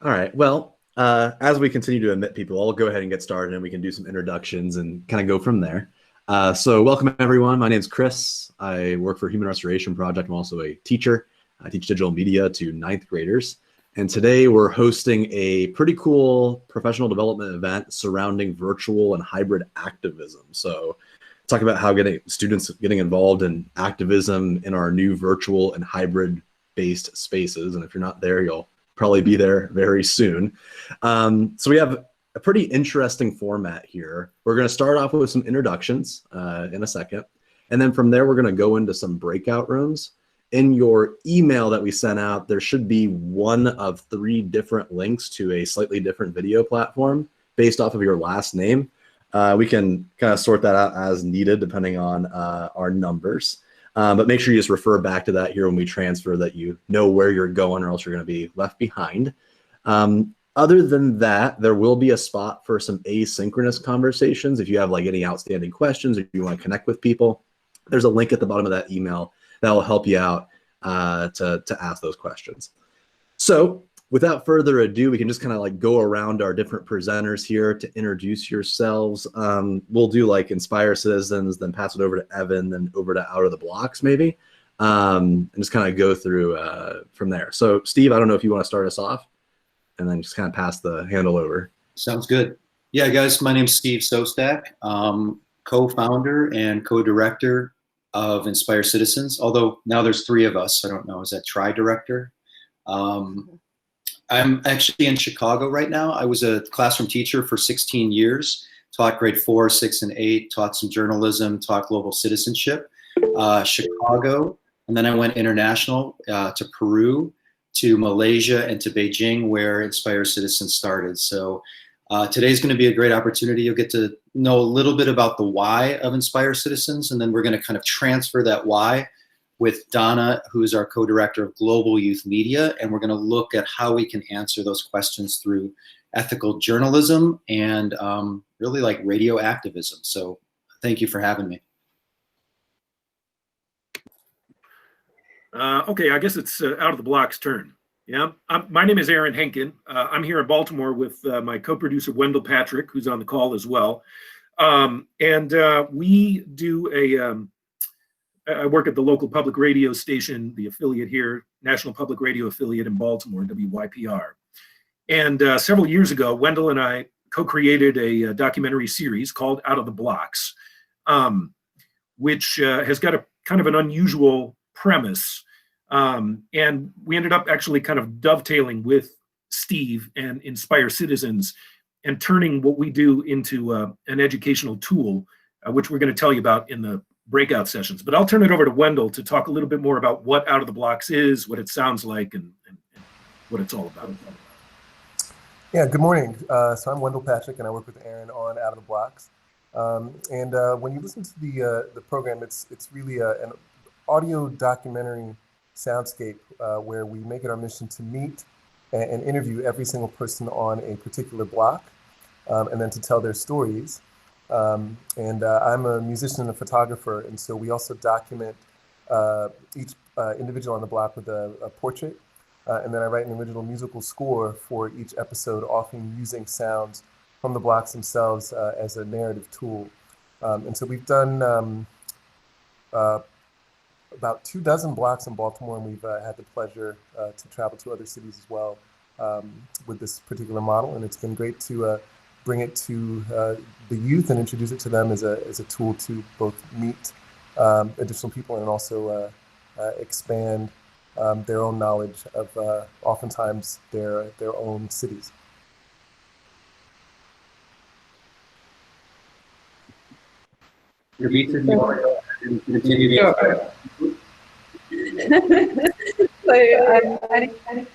All right. Well, as we continue to admit people, I'll go ahead and get started and we can do some introductions and kind of go from there. So welcome, everyone. My name is Chris. I work for Human Restoration Project. I'm also a teacher. I teach digital media to 9th graders. And today we're hosting a pretty cool professional development event surrounding virtual and hybrid activism. So talk about how students getting involved in activism in our new virtual and hybrid based spaces. And if you're not there, you'll probably be there very soon. So we have a pretty interesting format here. We're going to start off with some introductions in a second. And then from there, we're going to go into some breakout rooms. In your email that we sent out, there should be one of 3 different links to a slightly different video platform based off of your last name. We can kind of sort that out as needed depending on our numbers. But make sure you just refer back to that here when we transfer, that you know where you're going, or else you're going to be left behind. Other than that, there will be a spot for some asynchronous conversations. If you have like any outstanding questions or you want to connect with people, there's a link at the bottom of that email that will help you out to ask those questions. So without further ado, we can just kind of like go around our different presenters here to introduce yourselves. We'll do like Inspire Citizens, then pass it over to Evan, then over to Out of the Blocks maybe, and just kind of go through from there. So Steve, I don't know if you want to start us off and then just kind of pass the handle over. Sounds good. Yeah, guys, my name's Steve Sostak, co-founder and co-director of Inspire Citizens, although now there's 3 of us. I don't know, is that tri-director? I'm actually in Chicago right now. I was a classroom teacher for 16 years, taught grade 4, 6, and 8, taught some journalism, taught global citizenship, Chicago, and then I went international to Peru, to Malaysia, and to Beijing, where Inspire Citizens started. So today's going to be a great opportunity. You'll get to know a little bit about the why of Inspire Citizens, and then we're going to kind of transfer that why with Donna, who is our co-director of Global Youth Media, and we're going to look at how we can answer those questions through ethical journalism and really like radio activism. So thank you for having me. Okay, I guess it's Out of the Block's turn. Yeah, my name is Aaron Henkin. I'm here in Baltimore with my co-producer Wendell Patrick, who's on the call as well. We do I work at the local public radio station, the affiliate here, National Public Radio affiliate in Baltimore, WYPR. And several years ago, Wendell and I co-created a documentary series called Out of the Blocks, which has got a kind of an unusual premise. And we ended up actually kind of dovetailing with Steve and Inspire Citizens and turning what we do into an educational tool, which we're going to tell you about in the breakout sessions. But I'll turn it over to Wendell to talk a little bit more about what Out of the Blocks is, what it sounds like, and what it's all about. Yeah, good morning. So I'm Wendell Patrick, and I work with Aaron on Out of the Blocks. When you listen to the program, it's really an audio documentary soundscape where we make it our mission to meet and interview every single person on a particular block, and then to tell their stories. I'm a musician and a photographer, and so we also document each individual on the block with a portrait, and then I write an original musical score for each episode, often using sounds from the blocks themselves as a narrative tool. And so we've done about 24 blocks in Baltimore, and we've had the pleasure to travel to other cities as well with this particular model, and it's been great to bring it to the youth and introduce it to them as a tool to both meet additional people and also expand their own knowledge of oftentimes their own cities. Your beats in the continue the So I'm Annie, and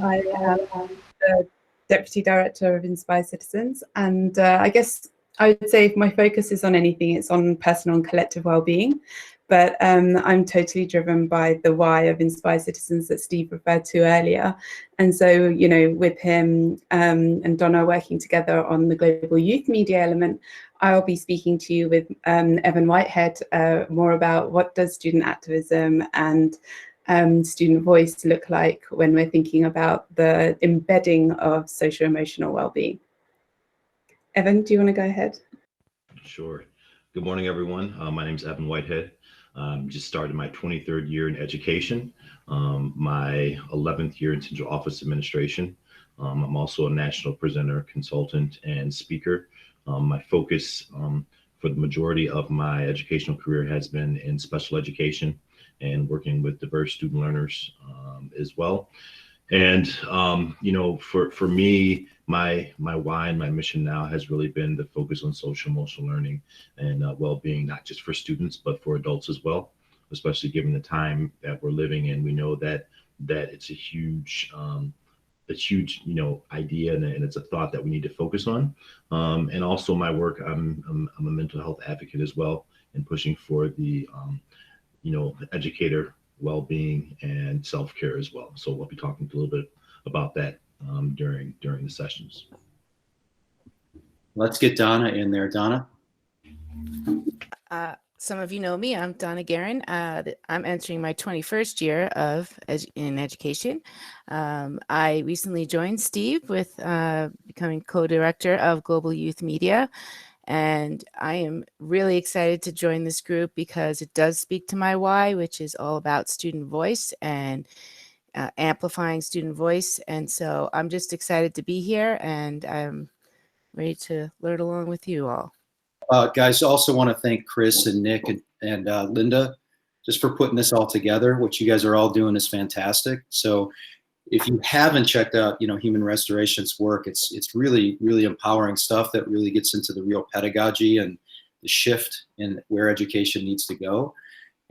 I am the Deputy Director of Inspire Citizens. And I guess I would say if my focus is on anything, it's on personal and collective well-being. But I'm totally driven by the why of Inspire Citizens that Steve referred to earlier. And so, you know, with him and Donna working together on the global youth media element, I'll be speaking to you with Evan Whitehead more about what does student activism and student voice look like when we're thinking about the embedding of social emotional well-being? Evan, do you want to go ahead? Sure. Good morning, everyone. My name is Evan Whitehead. Just started my 23rd year in education, my 11th year in central office administration. I'm also a national presenter, consultant, and speaker. My focus for the majority of my educational career has been in special education and working with diverse student learners as well. And, you know, for me, my why and my mission now has really been to focus on social emotional learning and well-being, not just for students, but for adults as well, especially given the time that we're living in. We know that it's a huge, you know, idea, and it's a thought that we need to focus on. And also my work, I'm a mental health advocate as well, and pushing for the, you know, educator well-being and self-care as well. So we'll be talking a little bit about that during the sessions. Let's get Donna in there. Donna. Some of you know me. I'm Donna Guerin. I'm entering my 21st year in education. I recently joined Steve with becoming co-director of Global Youth Media. And I am really excited to join this group because it does speak to my why, which is all about student voice and amplifying student voice. And so I'm just excited to be here, and I'm ready to learn along with you all. Guys, also want to thank Chris and Nick and Linda just for putting this all together. What you guys are all doing is fantastic. So if you haven't checked out, you know, Human Restoration's work, it's really, really empowering stuff that really gets into the real pedagogy and the shift in where education needs to go.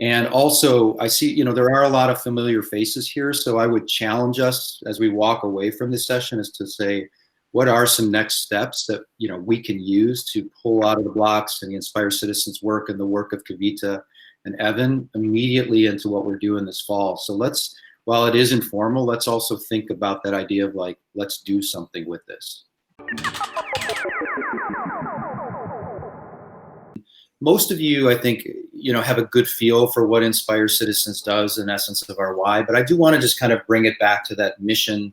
And also, I see, you know, there are a lot of familiar faces here. So I would challenge us as we walk away from this session is to say, what are some next steps that, you know, we can use to pull out of the blocks and the Inspire Citizens work and the work of Kavita and Evan immediately into what we're doing this fall. So let's, while it is informal, let's also think about that idea of like, let's do something with this. Most of you, I think, you know, have a good feel for what Inspire Citizens does, in essence of our why, but I do want to just kind of bring it back to that mission,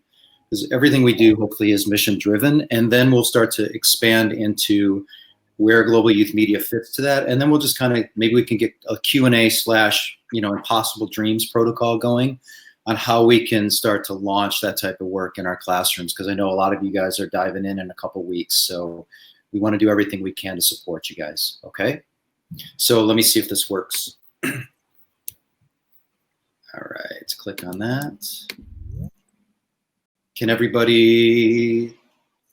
because everything we do hopefully is mission driven, and then we'll start to expand into where Global Youth Media fits to that, and then we'll just kind of, maybe we can get a Q&A / you know, Impossible Dreams protocol going on how we can start to launch that type of work in our classrooms, because I know a lot of you guys are diving in a couple weeks, so we want to do everything we can to support you guys, okay? So let me see if this works. All right, let's click on that. Can everybody,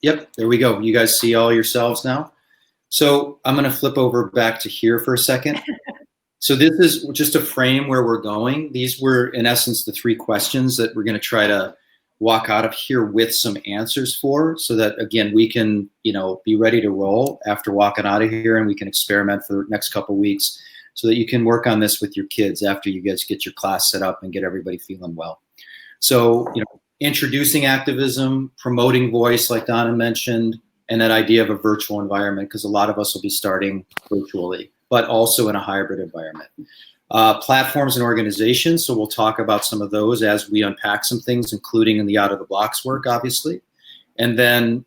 yep, there we go. You guys see all yourselves now? So I'm gonna flip over back to here for a second. So this is just a frame where we're going. These were, in essence, the 3 questions that we're gonna try to walk out of here with some answers for, so that, again, we can, you know, be ready to roll after walking out of here, and we can experiment for the next couple weeks so that you can work on this with your kids after you guys get your class set up and get everybody feeling well. So, you know, introducing activism, promoting voice, like Donna mentioned, and that idea of a virtual environment, because a lot of us will be starting virtually, but also in a hybrid environment. Platforms and organizations, so we'll talk about some of those as we unpack some things, including in the out of the blocks work, obviously. And then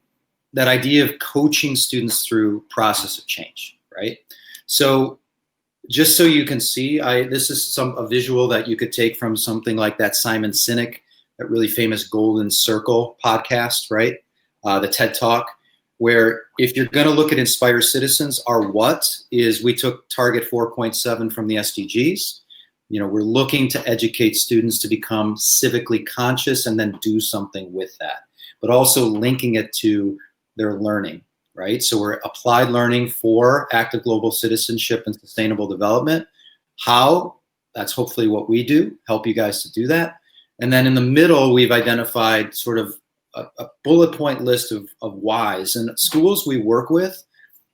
that idea of coaching students through process of change, right? So just so you can see, this is a visual that you could take from something like that Simon Sinek, that really famous Golden Circle podcast, right? The TED Talk, where if you're gonna look at Inspire Citizens, our what is, we took target 4.7 from the SDGs. You know, we're looking to educate students to become civically conscious and then do something with that, but also linking it to their learning, right? So we're applied learning for active global citizenship and sustainable development. How? That's hopefully what we do, help you guys to do that. And then in the middle, we've identified sort of a bullet point list of whys. And schools we work with,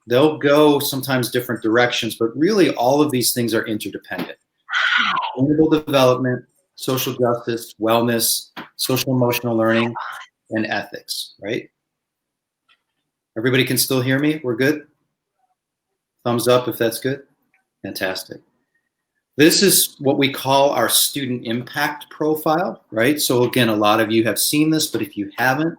they'll go sometimes different directions, but really all of these things are interdependent. Sustainable development, social justice, wellness, social emotional learning, and ethics, right? Everybody can still hear me? We're good? Thumbs up if that's good. Fantastic. This is what we call our student impact profile, right? So again, a lot of you have seen this, but if you haven't,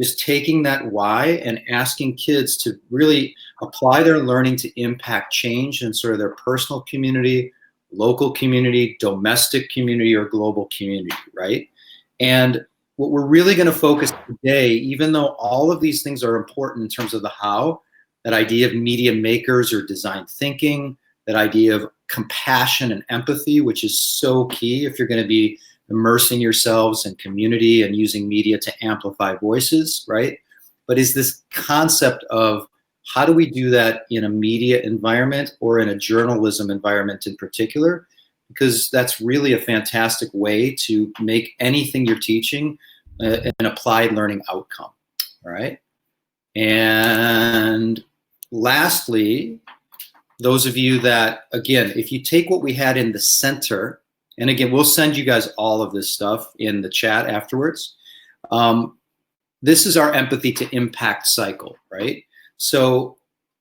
just taking that why and asking kids to really apply their learning to impact change in sort of their personal community, local community, domestic community, or global community, right? And what we're really going to focus today, even though all of these things are important in terms of the how, that idea of media makers or design thinking, that idea of compassion and empathy, which is so key if you're going to be immersing yourselves in community and using media to amplify voices, right? But is this concept of how do we do that in a media environment or in a journalism environment in particular? Because that's really a fantastic way to make anything you're teaching an applied learning outcome, all right? And lastly, those of you that, again, if you take what we had in the center, and again, we'll send you guys all of this stuff in the chat afterwards. This is our empathy to impact cycle, right? So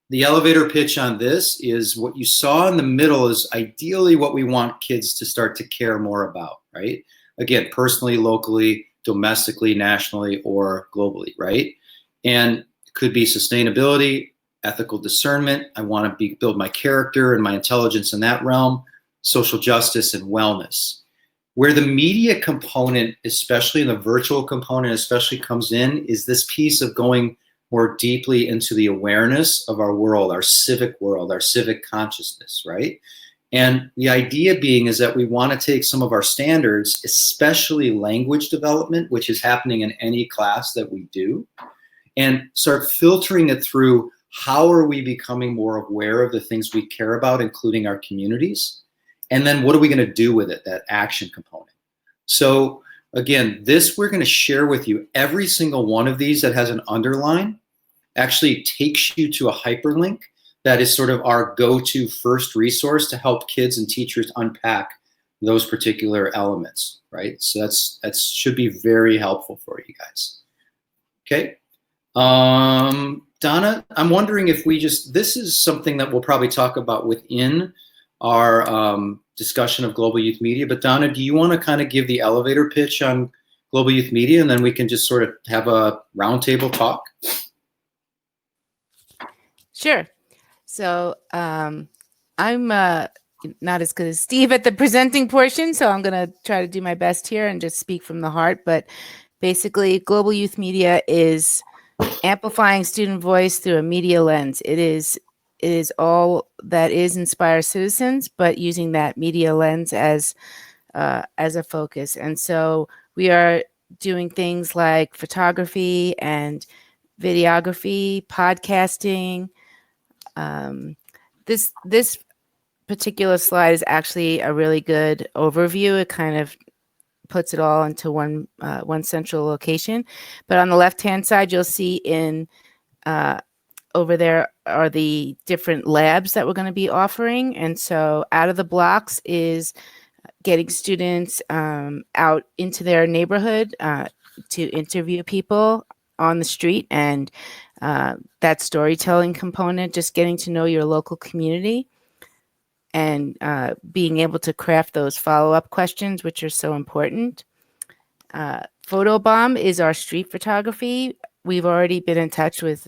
the elevator pitch on this is what you saw in the middle is ideally what we want kids to start to care more about, right? Again, personally, locally, domestically, nationally, or globally, right? And it could be sustainability, ethical discernment. I want to build my character and my intelligence in that realm, social justice, and wellness. Where the media component, especially the virtual component, especially comes in, is this piece of going more deeply into the awareness of our world, our civic consciousness, right? And the idea being is that we want to take some of our standards, especially language development, which is happening in any class that we do, and start filtering it through how are we becoming more aware of the things we care about, including our communities? And then what are we going to do with it, that action component? So again, this we're going to share with you. Every single one of these that has an underline actually takes you to a hyperlink that is sort of our go-to first resource to help kids and teachers unpack those particular elements, right? So that should be very helpful for you guys. Okay. Donna, I'm wondering if this is something that we'll probably talk about within our discussion of global youth media, but Donna, do you want to kind of give the elevator pitch on global youth media, and then we can just sort of have a roundtable talk? Sure. So I'm not as good as Steve at the presenting portion, so I'm going to try to do my best here and just speak from the heart. But basically, global youth media is amplifying student voice through a media lens. It is all that is Inspire Citizens, but using that media lens as a focus. And so we are doing things like photography and videography, podcasting. This particular slide is actually a really good overview. It kind of puts it all into one central location. But on the left-hand side, you'll see in over there are the different labs that we're going to be offering. And so out of the blocks is getting students out into their neighborhood to interview people on the street, and that storytelling component, just getting to know your local community and being able to craft those follow-up questions, which are so important. Photobomb is our street photography. We've already been in touch with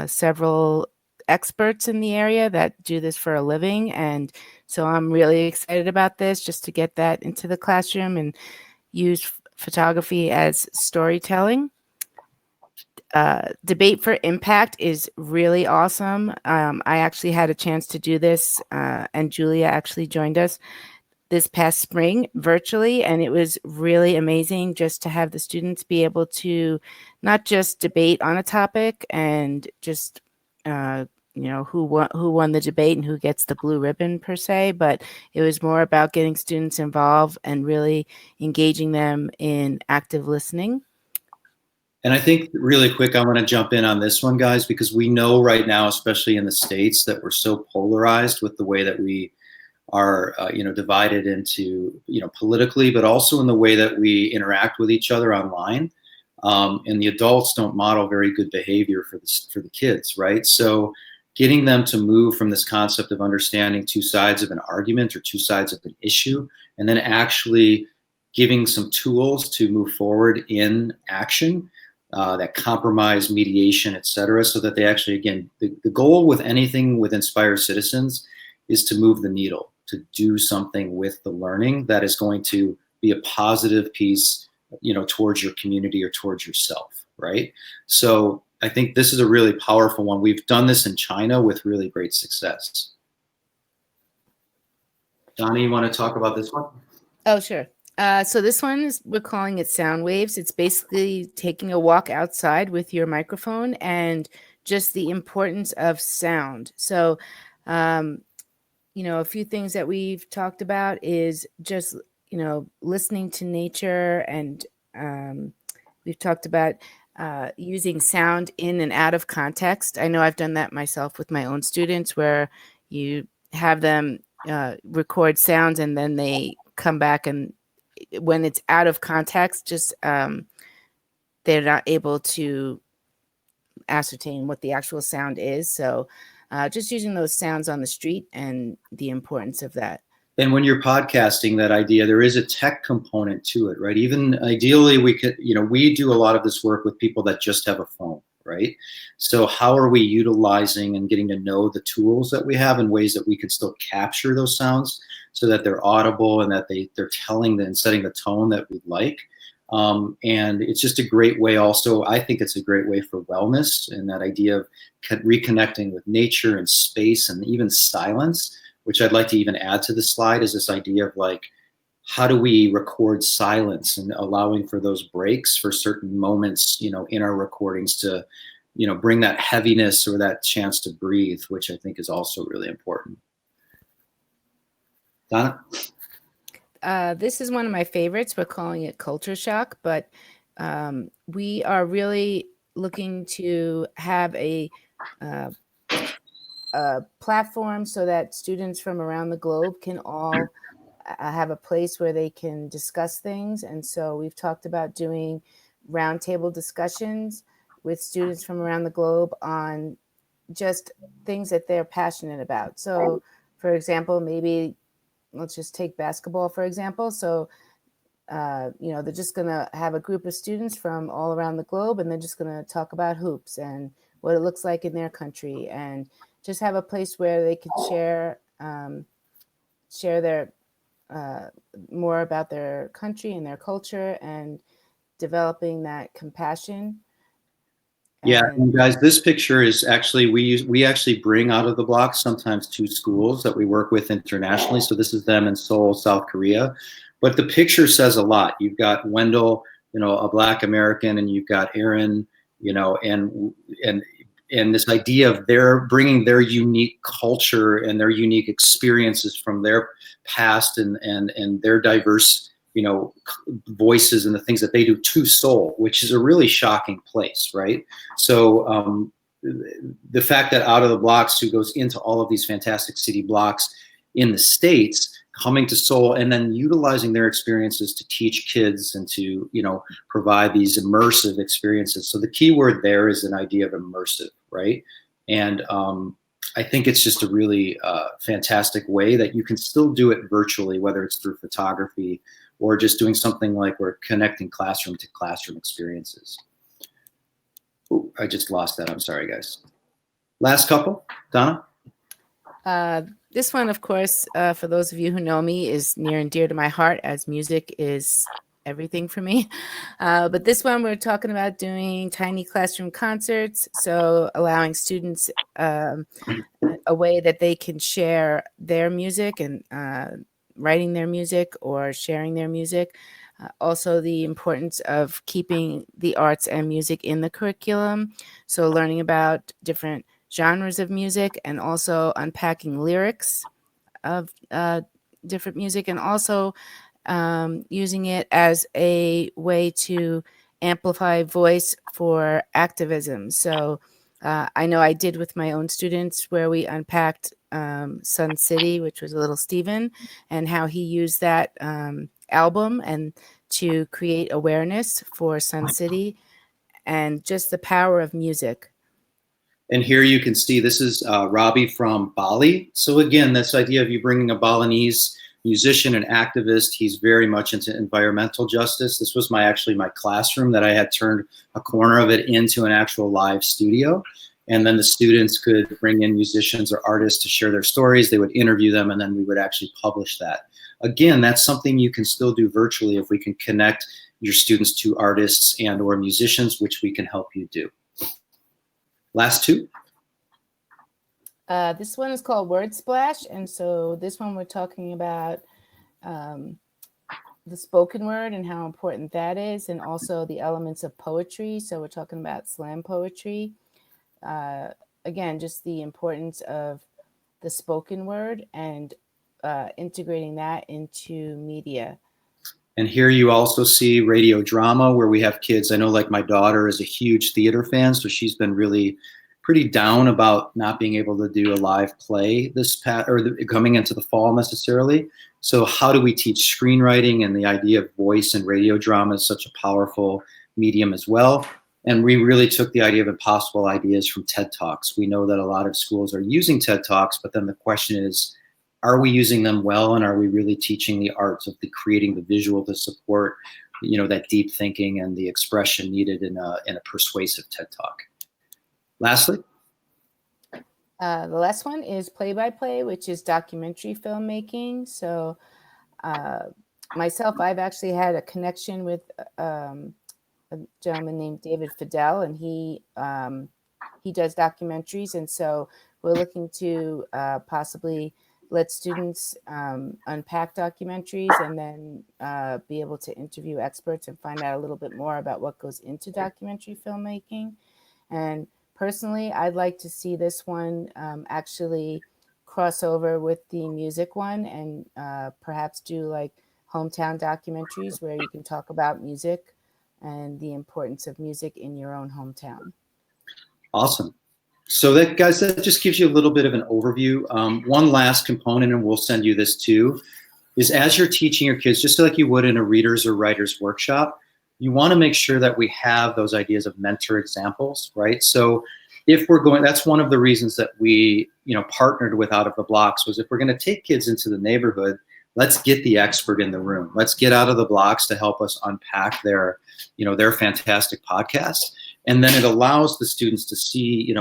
several experts in the area that do this for a living, and so I'm really excited about this, just to get that into the classroom and use photography as storytelling. Debate for Impact is really awesome. I actually had a chance to do this, and Julia actually joined us this past spring virtually, and it was really amazing just to have the students be able to not just debate on a topic and just who won the debate and who gets the blue ribbon per se, but it was more about getting students involved and really engaging them in active listening. And I think really quick, I want to jump in on this one, guys, because we know right now, especially in the States, that we're so polarized with the way that we are, divided into, politically, but also in the way that we interact with each other online. And the adults don't model very good behavior for the kids, right? So getting them to move from this concept of understanding two sides of an argument or two sides of an issue, and then actually giving some tools to move forward in action that compromise, mediation, et cetera, so that they actually, again, the goal with anything with Inspire Citizens is to move the needle, to do something with the learning that is going to be a positive piece, towards your community or towards yourself, right? So I think this is a really powerful one. We've done this in China with really great success. Donna, you want to talk about this one? Oh, sure. So this one is, we're calling it Sound Waves. It's basically taking a walk outside with your microphone and just the importance of sound. So, a few things that we've talked about is just, listening to nature, and we've talked about using sound in and out of context. I know I've done that myself with my own students, where you have them record sounds and then they come back, and when it's out of context, just they're not able to ascertain what the actual sound is. So just using those sounds on the street and the importance of that. And when you're podcasting, that idea, there is a tech component to it, right? Even ideally, we could, we do a lot of this work with people that just have a phone, right? So how are we utilizing and getting to know the tools that we have in ways that we could still capture those sounds so that they're audible and that they're telling and setting the tone that we'd like. And it's just a great way also, I think it's a great way for wellness, and that idea of reconnecting with nature and space and even silence, which I'd like to even add to the slide, is this idea of like, how do we record silence and allowing for those breaks for certain moments, in our recordings to, bring that heaviness or that chance to breathe, which I think is also really important. Donna? This is one of my favorites. We're calling it Culture Shock, but we are really looking to have a platform so that students from around the globe can all have a place where they can discuss things. And so we've talked about doing roundtable discussions with students from around the globe on just things that they're passionate about. So, for example, maybe let's just take basketball, for example. So, they're just going to have a group of students from all around the globe, and they're just going to talk about hoops and what it looks like in their country, and just have a place where they could share their more about their country and their culture, and developing that compassion. Yeah, and guys, this picture is actually, we actually bring out of the block sometimes 2 schools that we work with internationally. So this is them in Seoul, South Korea. But the picture says a lot. You've got Wendell, a Black American, and you've got Aaron, and this idea of they're bringing their unique culture and their unique experiences from their past and their diverse, voices and the things that they do to Seoul, which is a really shocking place, right? So the fact that Out of the Blocks, who goes into all of these fantastic city blocks in the States, coming to Seoul and then utilizing their experiences to teach kids and to, provide these immersive experiences. So the key word there is an idea of immersive, right? And I think it's just a really fantastic way that you can still do it virtually, whether it's through photography or just doing something like we're connecting classroom to classroom experiences. Ooh, I just lost that. I'm sorry, guys. Last couple, Donna? This one, of course, for those of you who know me, is near and dear to my heart, as music is everything for me. But this one, we're talking about doing tiny classroom concerts. So allowing students a way that they can share their music and writing their music or sharing their music. Also, the importance of keeping the arts and music in the curriculum. So learning about different genres of music, and also unpacking lyrics of different music, and also using it as a way to amplify voice for activism. So I know I did with my own students, where we unpacked Sun City, which was Little Steven, and how he used that album and to create awareness for Sun City, and just the power of music. And here you can see, this is Robbie from Bali. So again, this idea of you bringing a Balinese musician and activist, he's very much into environmental justice. This was actually my classroom that I had turned a corner of it into an actual live studio. And then the students could bring in musicians or artists to share their stories. They would interview them, and then we would actually publish that. Again, that's something you can still do virtually if we can connect your students to artists and or musicians, which we can help you do. Last two. This one is called Word Splash. And so this one we're talking about the spoken word and how important that is, and also the elements of poetry. So we're talking about slam poetry. Again, just the importance of the spoken word and integrating that into media. And here you also see radio drama, where we have kids. I know, like, my daughter is a huge theater fan, so she's been really pretty down about not being able to do a live play coming into the fall necessarily. So how do we teach screenwriting, and the idea of voice and radio drama is such a powerful medium as well. And we really took the idea of impossible ideas from TED Talks. We know that a lot of schools are using TED Talks, but then the question is, are we using them well, and are we really teaching the arts of creating the visual to support, that deep thinking and the expression needed in a persuasive TED Talk? Lastly, the last one is play-by-play, which is documentary filmmaking. So myself, I've actually had a connection with a gentleman named David Fidel, and he does documentaries. And so we're looking to possibly let students unpack documentaries, and then be able to interview experts and find out a little bit more about what goes into documentary filmmaking. And personally, I'd like to see this one actually cross over with the music one, and perhaps do like hometown documentaries where you can talk about music and the importance of music in your own hometown. Awesome. So that, guys, that just gives you a little bit of an overview. One last component, and we'll send you this too, is as you're teaching your kids, just like you would in a readers or writers workshop, you want to make sure that we have those ideas of mentor examples, right? So if we're going, that's one of the reasons that we, partnered with Out of the Blocks, was if we're going to take kids into the neighborhood, let's get the expert in the room. Let's get Out of the Blocks to help us unpack their fantastic podcast. And then it allows the students to see,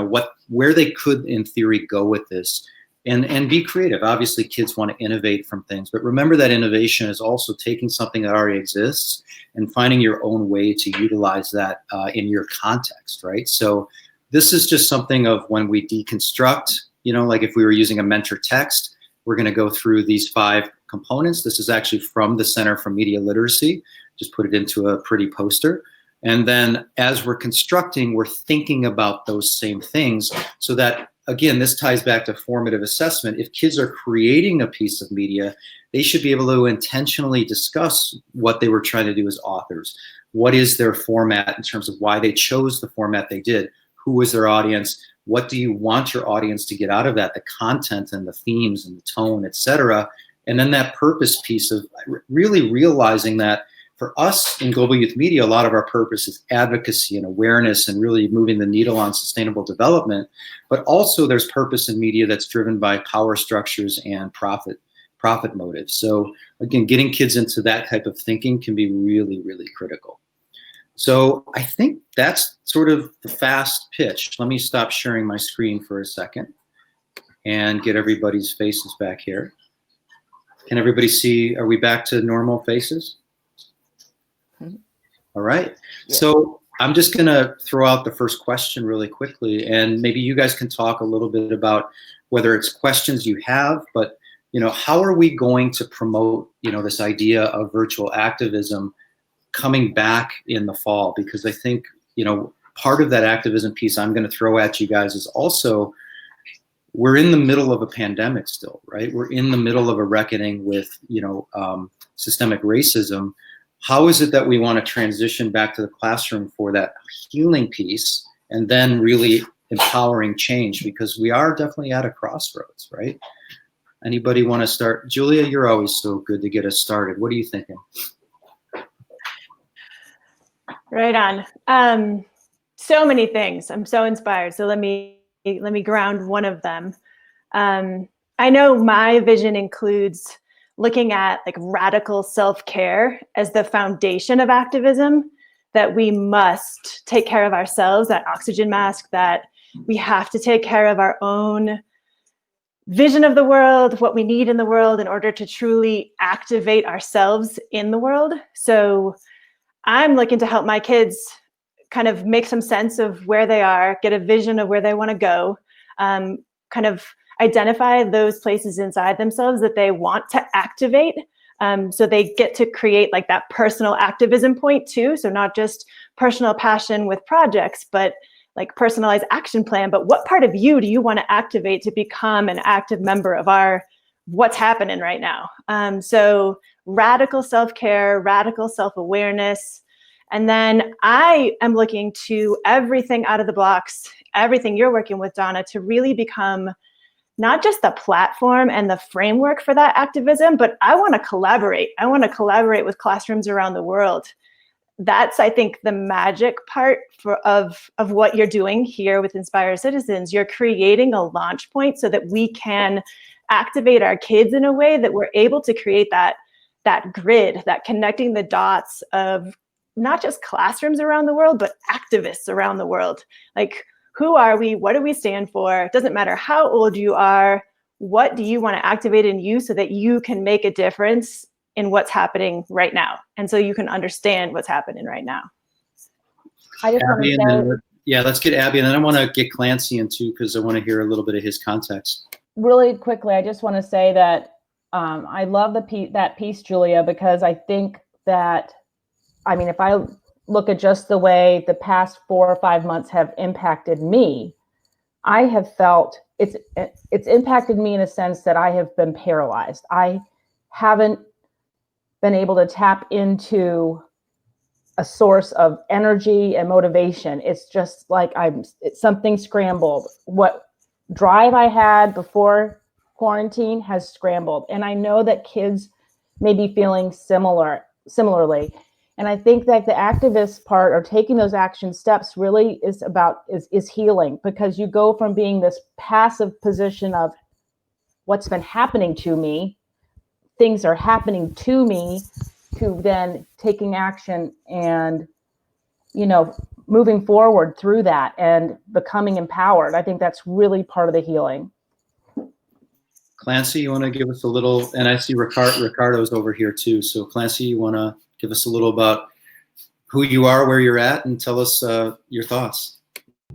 where they could, in theory, go with this, and be creative. Obviously, kids want to innovate from things, but remember that innovation is also taking something that already exists and finding your own way to utilize that in your context, right? So this is just something of when we deconstruct, like if we were using a mentor text, we're going to go through these 5 components. This is actually from the Center for Media Literacy. Just put it into a pretty poster. And then as we're constructing, we're thinking about those same things, so that, again, this ties back to formative assessment. If kids are creating a piece of media, they should be able to intentionally discuss what they were trying to do as authors. What is their format in terms of why they chose the format they did? Who was their audience? What do you want your audience to get out of that? The content and the themes and the tone, etc. And then that purpose piece of really realizing that for us in Global Youth Media, a lot of our purpose is advocacy and awareness and really moving the needle on sustainable development. But also there's purpose in media that's driven by power structures and profit motives. So again, getting kids into that type of thinking can be really, really critical. So I think that's sort of the fast pitch. Let me stop sharing my screen for a second and get everybody's faces back here. Can everybody see, are we back to normal faces? All right. Yeah. So I'm just going to throw out the first question really quickly, and maybe you guys can talk a little bit about whether it's questions you have, but how are we going to promote, this idea of virtual activism coming back in the fall? Because I think, part of that activism piece I'm going to throw at you guys is also, we're in the middle of a pandemic still, right? We're in the middle of a reckoning with, systemic racism. How is it that we want to transition back to the classroom for that healing piece, and then really empowering change? Because we are definitely at a crossroads, right? Anybody want to start? Julia, you're always so good to get us started. What are you thinking? Right on. So many things. I'm so inspired. So let me me ground one of them. I know my vision includes looking at like radical self-care as the foundation of activism, that we must take care of ourselves, that oxygen mask, that we have to take care of our own vision of the world, what we need in the world in order to truly activate ourselves in the world. So I'm looking to help my kids kind of make some sense of where they are, get a vision of where they want to go, kind of identify those places inside themselves that they want to activate. So they get to create like that personal activism point too. So not just personal passion with projects, but like personalized action plan. But what part of you do you want to activate to become an active member of our what's happening right now? So radical self-care, radical self-awareness. And then I am looking to everything out of the blocks, everything you're working with, Donna, to really become not just the platform and the framework for that activism, but I want to collaborate. I want to collaborate with classrooms around the world. That's, I think, the magic part of what you're doing here with Inspire Citizens. You're creating a launch point so that we can activate our kids in a way that we're able to create that grid, that connecting the dots of not just classrooms around the world, but activists around the world. Like, who are we? What do we stand for? It doesn't matter how old you are. What do you want to activate in you so that you can make a difference in what's happening right now? And so you can understand what's happening right now. I just want to say, yeah, let's get Abby, and then I want to get Clancey in too, because I want to hear a little bit of his context. really quickly, I just want to say that I love that piece, Julia, because I think that, I mean, if I look at just the way the past 4 or 5 months have impacted me, I have felt it's impacted me in a sense that I have been paralyzed. I haven't been able to tap into a source of energy and motivation. It's just like it's something scrambled. What drive I had before quarantine has scrambled. And I know that kids may be feeling similarly. And I think that the activist part, or taking those action steps, really is about is healing, because you go from being this passive position of what's been happening to me, things are happening to me, to then taking action and, you know, moving forward through that and becoming empowered. I think that's really part of the healing. Clancey, you want to give us a little, and I see Ricardo's over here too. So Clancey, you want to give us a little about who you are, where you're at, and tell us your thoughts.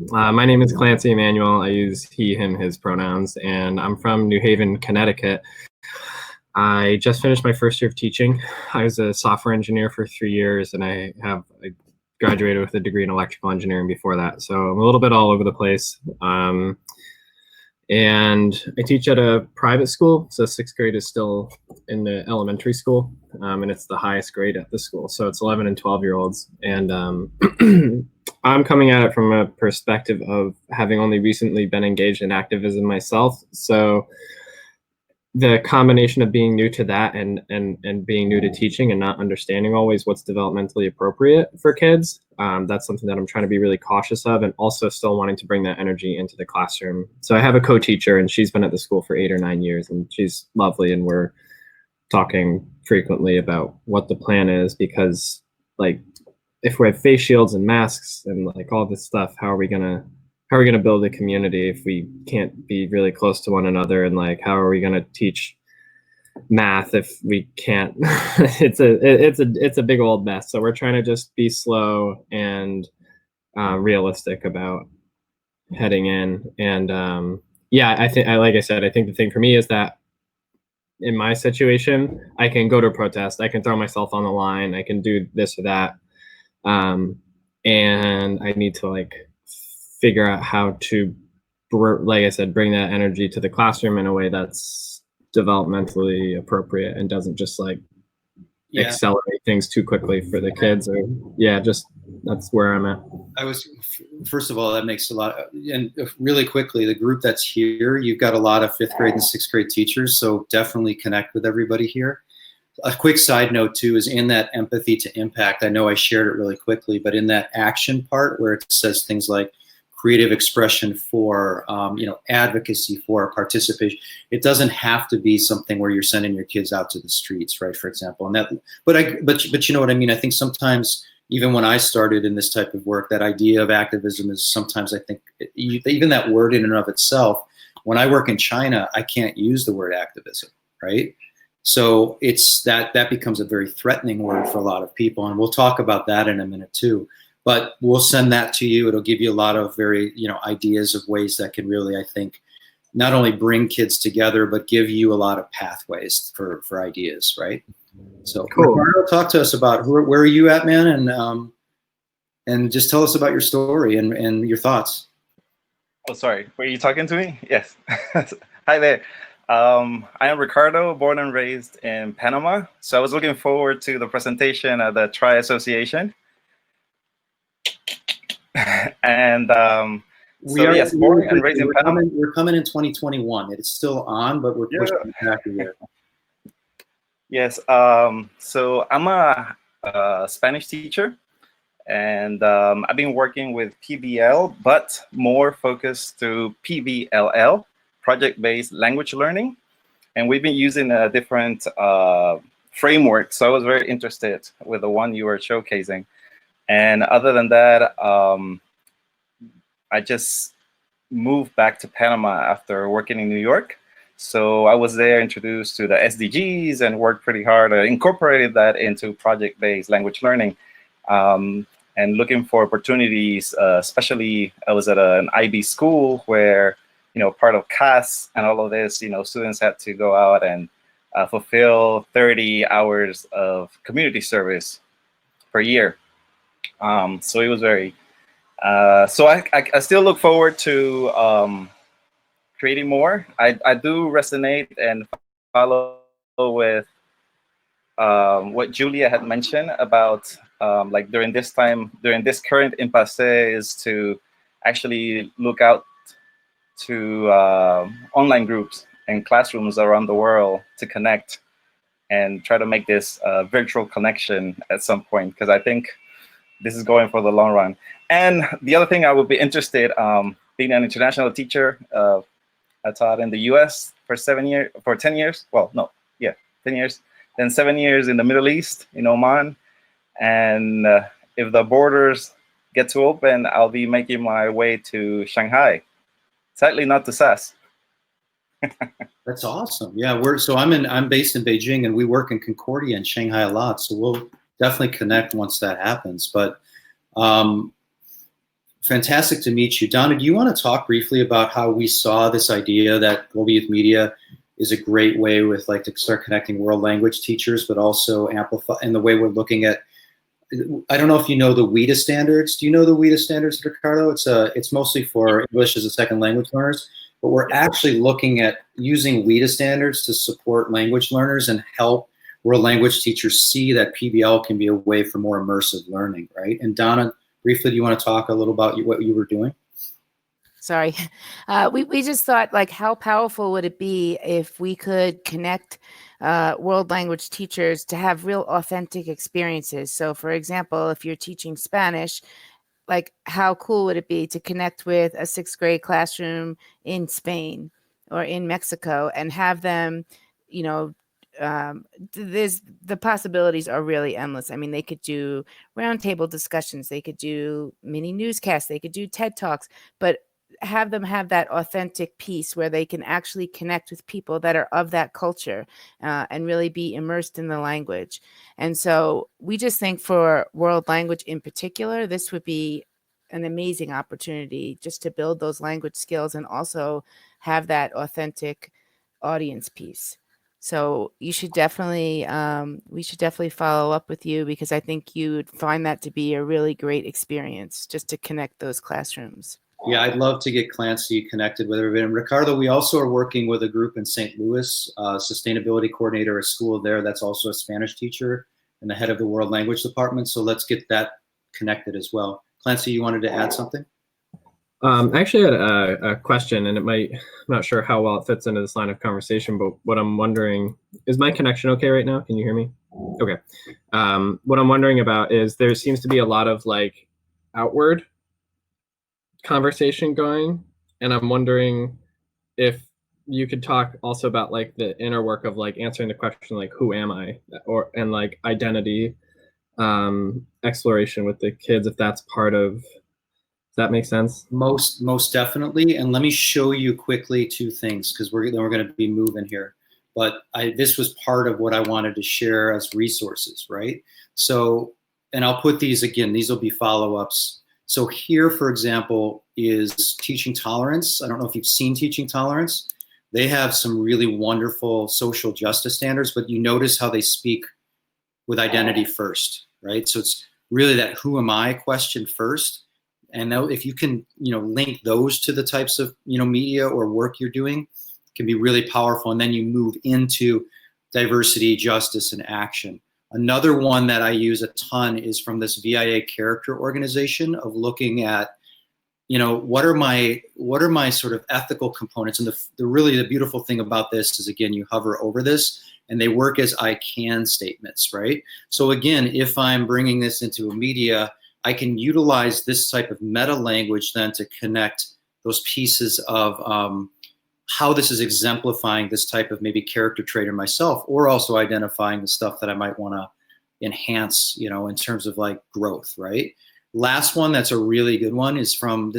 My name is Clancey Emmanuel. I use he, him, his pronouns, and I'm from New Haven, Connecticut. I just finished my first year of teaching. I was a software engineer for 3 years, and I graduated with a degree in electrical engineering before that. So I'm a little bit all over the place. And I teach at a private school. So 6th grade is still in the elementary school, and it's the highest grade at the school. So it's 11 and 12-year-olds. And I'm coming at it from a perspective of having only recently been engaged in activism myself. So the combination of being new to that and being new to teaching and not understanding always what's developmentally appropriate for kids, that's something that I'm trying to be really cautious of, and also still wanting to bring that energy into the classroom. So I have a co-teacher, and she's been at the school for 8 or 9 years, and she's lovely, and we're talking frequently about what the plan is, because like if we have face shields and masks and like all this stuff, how are we gonna build a community if we can't be really close to one another? And like, how are we going to teach math if we can't? It's a big old mess. So we're trying to just be slow and realistic about heading in. And yeah, I think, like I said, I think the thing for me is that in my situation, I can go to a protest, I can throw myself on the line, I can do this or that, and I need to like figure out how to, like I said, bring that energy to the classroom in a way that's developmentally appropriate and doesn't just like accelerate things too quickly for the kids. Or just that's where I'm at. First of all, that makes a lot, and really quickly, the group that's here, you've got a lot of 5th grade and 6th grade teachers, so definitely connect with everybody here. A quick side note too is in that empathy to impact, I know I shared it really quickly, but in that action part where it says things like creative expression, for advocacy, for participation. It doesn't have to be something where you're sending your kids out to the streets, right? For example, and that. But you know what I mean. I think sometimes, even when I started in this type of work, that idea of activism is sometimes, I think, even that word in and of itself. When I work in China, I can't use the word activism, right? So it's that becomes a very threatening word for a lot of people, and we'll talk about that in a minute too. But we'll send that to you. It'll give you a lot of very, ideas of ways that can really, I think, not only bring kids together, but give you a lot of pathways for ideas, right? So, cool. Ricardo, talk to us about where are you at, man, and just tell us about your story and your thoughts. Oh, sorry. Were you talking to me? Yes. Hi there. I am Ricardo, born and raised in Panama. So I was looking forward to the presentation of the Tri Association. And born and raised in Panama. We're coming in 2021. It's still on, but we're pushing it back a year. Yes. So I'm a Spanish teacher, and I've been working with PBL, but more focused to PBLL, project-based language learning. And we've been using a different framework. So I was very interested with the one you were showcasing. And other than that, I just moved back to Panama after working in New York. So I was there introduced to the SDGs and worked pretty hard. I incorporated that into project-based language learning and looking for opportunities, especially I was at an IB school where, part of CAS and all of this, students had to go out and fulfill 30 hours of community service per year. So it was very, so I still look forward to creating more. I do resonate and follow with what Julia had mentioned about like during this current impasse is to actually look out to online groups and classrooms around the world to connect and try to make this virtual connection at some point, because I think this is going for the long run. And the other thing I would be interested, being an international teacher, I taught in the US for 10 years. Well, no, yeah, 10 years. Then 7 years in the Middle East, in Oman. And if the borders get to open, I'll be making my way to Shanghai. Sadly, not to SAS. That's awesome. Yeah, I'm based in Beijing, and we work in Concordia and Shanghai a lot. So we'll definitely connect once that happens. But fantastic to meet you. Donna, do you want to talk briefly about how we saw this idea that Global Youth Media is a great way with to start connecting world language teachers, but also amplify, and the way we're looking at, I don't know if you know the WIDA standards. Do you know the WIDA standards, Ricardo? It's mostly for English as a second language learners, but we're actually looking at using WIDA standards to support language learners and help world language teachers see that PBL can be a way for more immersive learning, right? And Donna, briefly, do you want to talk a little about what you were doing? Sorry. We just thought, how powerful would it be if we could connect world language teachers to have real authentic experiences? So, for example, if you're teaching Spanish, how cool would it be to connect with a 6th grade classroom in Spain or in Mexico and have them, the possibilities are really endless. I mean, they could do roundtable discussions, they could do mini newscasts, they could do TED Talks, but have them have that authentic piece where they can actually connect with people that are of that culture and really be immersed in the language. And so we just think for world language in particular, this would be an amazing opportunity just to build those language skills and also have that authentic audience piece. So you should definitely, we should definitely follow up with you, because I think you would find that to be a really great experience just to connect those classrooms. Yeah, I'd love to get Clancey connected with everybody. And Ricardo, we also are working with a group in St. Louis, sustainability coordinator, a school there that's also a Spanish teacher and the head of the world language department. So let's get that connected as well. Clancey, you wanted to add something? I actually had a question, and I'm not sure how well it fits into this line of conversation, but what I'm wondering, is my connection okay right now? Can you hear me? Okay. What I'm wondering about is there seems to be a lot of outward conversation going, and I'm wondering if you could talk also about like the inner work of like answering the question like who am I, and like identity exploration with the kids, if that's part of. Does that make sense? Most definitely. And let me show you quickly two things, because we're going to be moving here. But this was part of what I wanted to share as resources, right? So, and I'll put these again, these will be follow-ups. So here, for example, is Teaching Tolerance. I don't know if you've seen Teaching Tolerance. They have some really wonderful social justice standards, but you notice how they speak with identity first, right? So it's really that who am I question first. And now if you can, link those to the types of, media or work you're doing, it can be really powerful. And then you move into diversity, justice, and action. Another one that I use a ton is from this VIA character organization of looking at, what are my sort of ethical components? And the beautiful thing about this is, again, you hover over this and they work as I can statements, right? So again, if I'm bringing this into a media, I can utilize this type of meta language then to connect those pieces of how this is exemplifying this type of maybe character trait in myself, or also identifying the stuff that I might want to enhance, in terms of like growth, right? Last one that's a really good one is from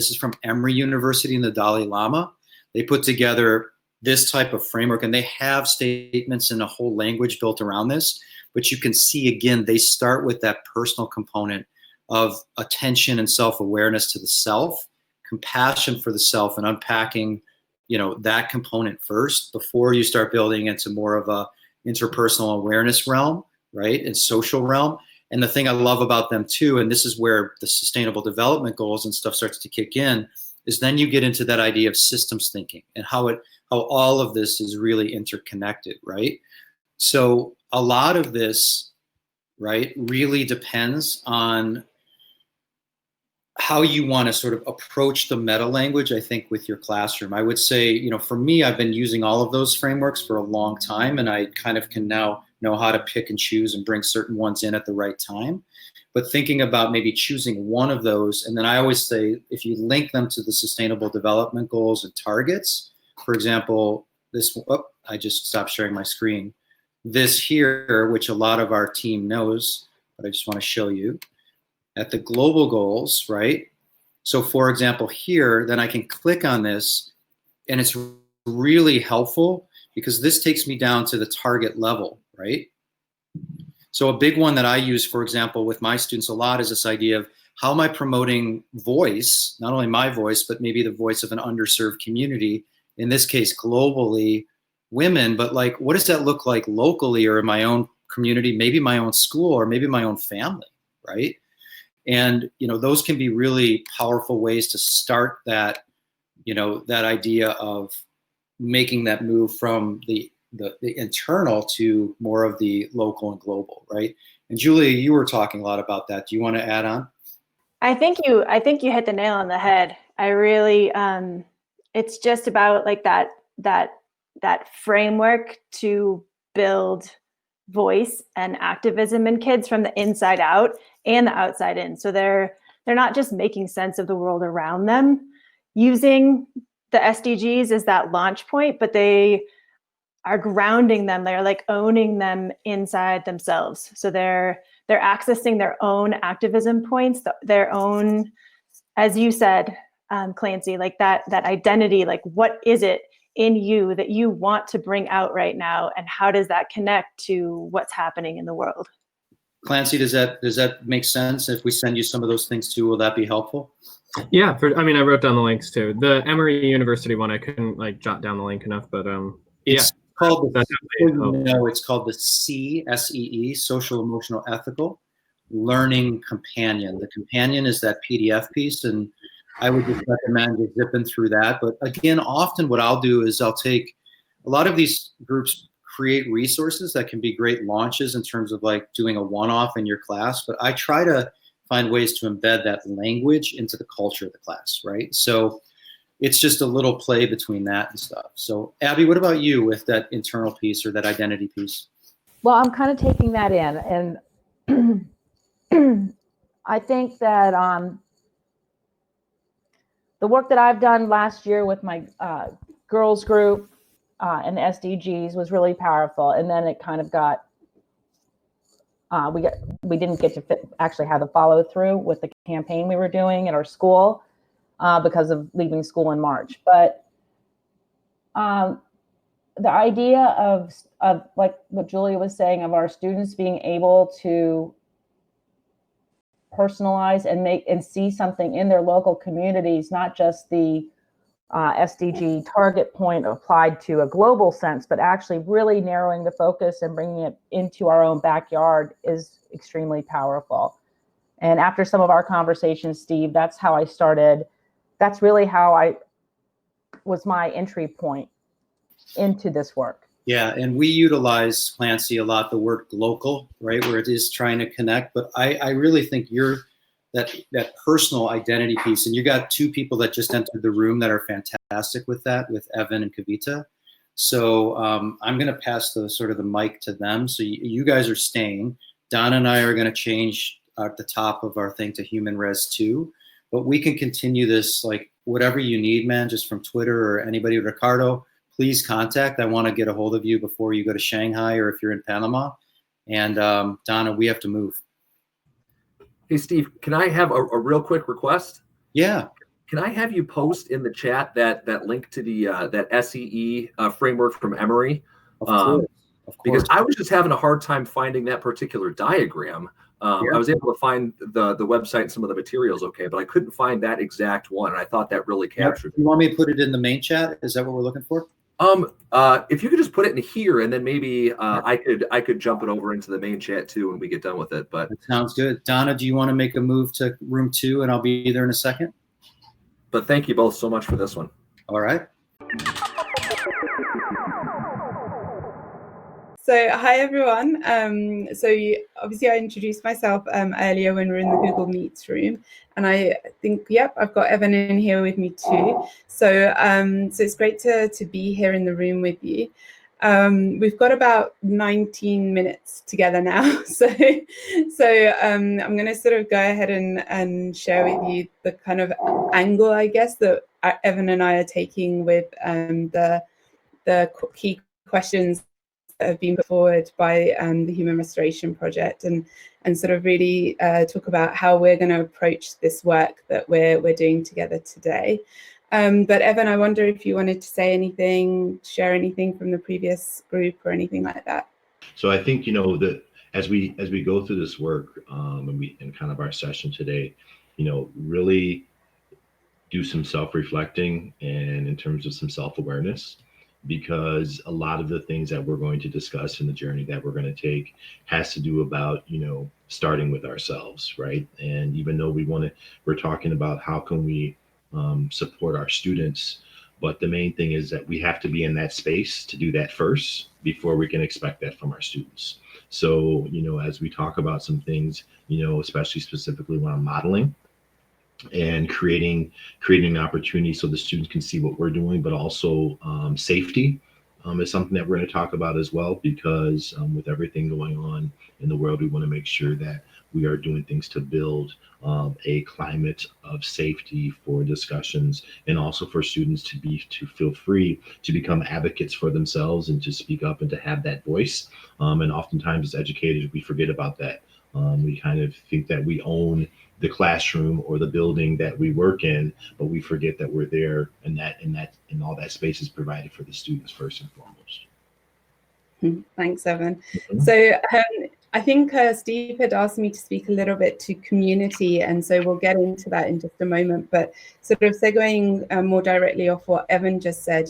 Emory University and the Dalai Lama. They put together this type of framework, and they have statements in a whole language built around this. But you can see, again, they start with that personal component of attention and self-awareness to the self, compassion for the self, and unpacking, that component first before you start building into more of a interpersonal awareness realm, right, and social realm. And the thing I love about them too, and this is where the sustainable development goals and stuff starts to kick in, is then you get into that idea of systems thinking and how all of this is really interconnected, right? So a lot of this, right, really depends on how you want to sort of approach the meta language, I think, with your classroom. I would say, for me, I've been using all of those frameworks for a long time, and I kind of can now know how to pick and choose and bring certain ones in at the right time. But thinking about maybe choosing one of those, and then I always say, if you link them to the sustainable development goals and targets, for example, I just stopped sharing my screen. This here, which a lot of our team knows, but I just want to show you, at the global goals, right? So for example, here, then I can click on this, and it's really helpful because this takes me down to the target level, right? So a big one that I use, for example, with my students a lot is this idea of how am I promoting voice, not only my voice, but maybe the voice of an underserved community, in this case, globally, women, but like, what does that look like locally or in my own community, maybe my own school or maybe my own family, right? And, those can be really powerful ways to start that, that idea of making that move from the internal to more of the local and global, right? And Julia, you were talking a lot about that. Do you want to add on? I think you hit the nail on the head. I really, it's just about like that framework to build voice and activism in kids from the inside out and the outside in. So they're not just making sense of the world around them, using the SDGs as that launch point, but they are grounding them. They're like owning them inside themselves. So they're accessing their own activism points, their own, as you said, Clancey, like that identity, like what is it in you that you want to bring out right now, and how does that connect to what's happening in the world? Clancey, does that make sense? If we send you some of those things too, will that be helpful? Yeah, I wrote down the links too. The Emory University one, I couldn't like jot down the link enough, but it's called it's called the SEE, Social Emotional Ethical Learning Companion. The companion is that PDF piece, and I would just recommend just zipping through that. But again, often what I'll do is I'll take a lot of these groups create resources that can be great launches in terms of like doing a one-off in your class, but I try to find ways to embed that language into the culture of the class, right? So it's just a little play between that and stuff. So Abby, what about you with that internal piece or that identity piece? Well, I'm kind of taking that in, and I think that the work that I've done last year with my girls group and the SDGs was really powerful. And then it kind of got, we didn't get to actually have the follow through with the campaign we were doing at our school because of leaving school in March. But the idea of like what Julia was saying, of our students being able to personalize and make and see something in their local communities, not just the SDG target point applied to a global sense, but actually really narrowing the focus and bringing it into our own backyard is extremely powerful. And after some of our conversations, Steve, that's how I started. That's really how I was my entry point into this work. Yeah, and we utilize, Clancey, a lot the word local, right, where it is trying to connect. But I really think you're that personal identity piece, and you got two people that just entered the room that are fantastic with that, with Evan and Kavita. So I'm going to pass the mic to them. So you guys are staying. Donna and I are going to change at the top of our thing to Human Res 2. But we can continue this, like, whatever you need, man, just from Twitter or anybody. Ricardo, please contact. I want to get a hold of you before you go to Shanghai or if you're in Panama. And Donna, we have to move. Hey, Steve, can I have a real quick request? Yeah. Can I have you post in the chat that link to the that SEE framework from Emory? Of course. Because I was just having a hard time finding that particular diagram. I was able to find the website and some of the materials okay, but I couldn't find that exact one, and I thought that really captured it. You want me to put it in the main chat? Is that what we're looking for? If you could just put it in here, and then maybe I could jump it over into the main chat too when we get done with it. But that sounds good. Donna, do you want to make a move to room 2, and I'll be there in a second? But thank you both so much for this one. All right. So hi everyone. Obviously I introduced myself earlier when we were in the Google Meets room, and I think I've got Evan in here with me too. So it's great to be here in the room with you. We've got about 19 minutes together now, so I'm going to sort of go ahead and share with you the kind of angle, I guess, that Evan and I are taking with the key questions that have been put forward by the Human Restoration Project, and sort of really talk about how we're going to approach this work that we're doing together today. But Evan, I wonder if you wanted to say anything, share anything from the previous group or anything like that. So I think, that as we go through this work and kind of our session today, really do some self-reflecting and in terms of some self-awareness, because a lot of the things that we're going to discuss in the journey that we're going to take has to do about, starting with ourselves, right? And even though we're talking about how can we support our students, but the main thing is that we have to be in that space to do that first before we can expect that from our students. So, as we talk about some things, especially specifically when I'm modeling and creating an opportunity so the students can see what we're doing, but also safety is something that we're going to talk about as well, because with everything going on in the world, we want to make sure that we are doing things to build a climate of safety for discussions, and also for students to feel free to become advocates for themselves and to speak up and to have that voice. And oftentimes as educators, we forget about that. We kind of think that we own the classroom or the building that we work in, but we forget that we're there, and all that space is provided for the students first and foremost. Thanks, Evan. So I think Steve had asked me to speak a little bit to community, and so we'll get into that in just a moment. But sort of segueing more directly off what Evan just said,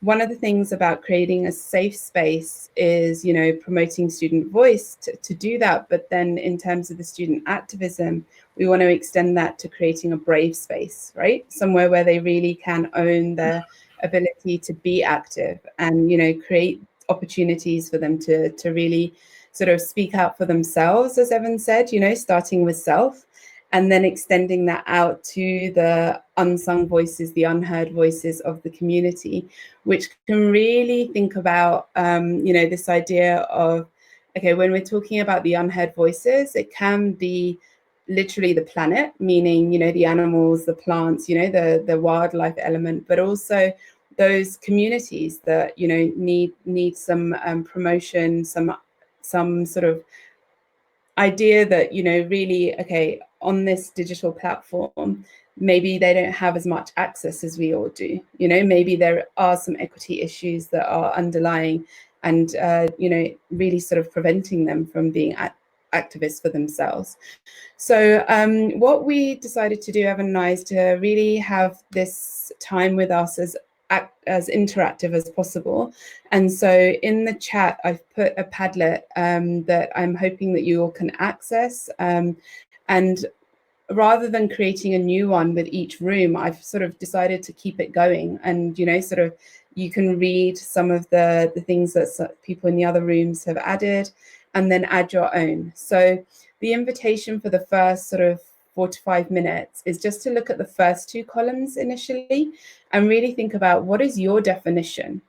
one of the things about creating a safe space is, promoting student voice to do that. But then in terms of the student activism, we want to extend that to creating a brave space, right? Somewhere where they really can own their ability to be active and, create opportunities for them to really sort of speak out for themselves, as Evan said, starting with self, and then extending that out to the unsung voices, the unheard voices of the community, which can really think about, this idea of, okay, when we're talking about the unheard voices, it can be literally the planet, meaning, you know, the animals, the plants, you know, the wildlife element, but also those communities that, you know, need some promotion, some sort of idea that, you know, really, okay, on this digital platform, maybe they don't have as much access as we all do. You know, maybe there are some equity issues that are underlying and, you know, really sort of preventing them from being activists for themselves. So what we decided to do, Evan and I, is to really have this time with us as interactive as possible. And so in the chat, I've put a Padlet that I'm hoping that you all can access. And rather than creating a new one with each room, I've sort of decided to keep it going. And, you know, sort of you can read some of the things that people in the other rooms have added and then add your own. So the invitation for the first sort of 4 to 5 minutes is just to look at the first 2 columns initially and really think about, what is your definition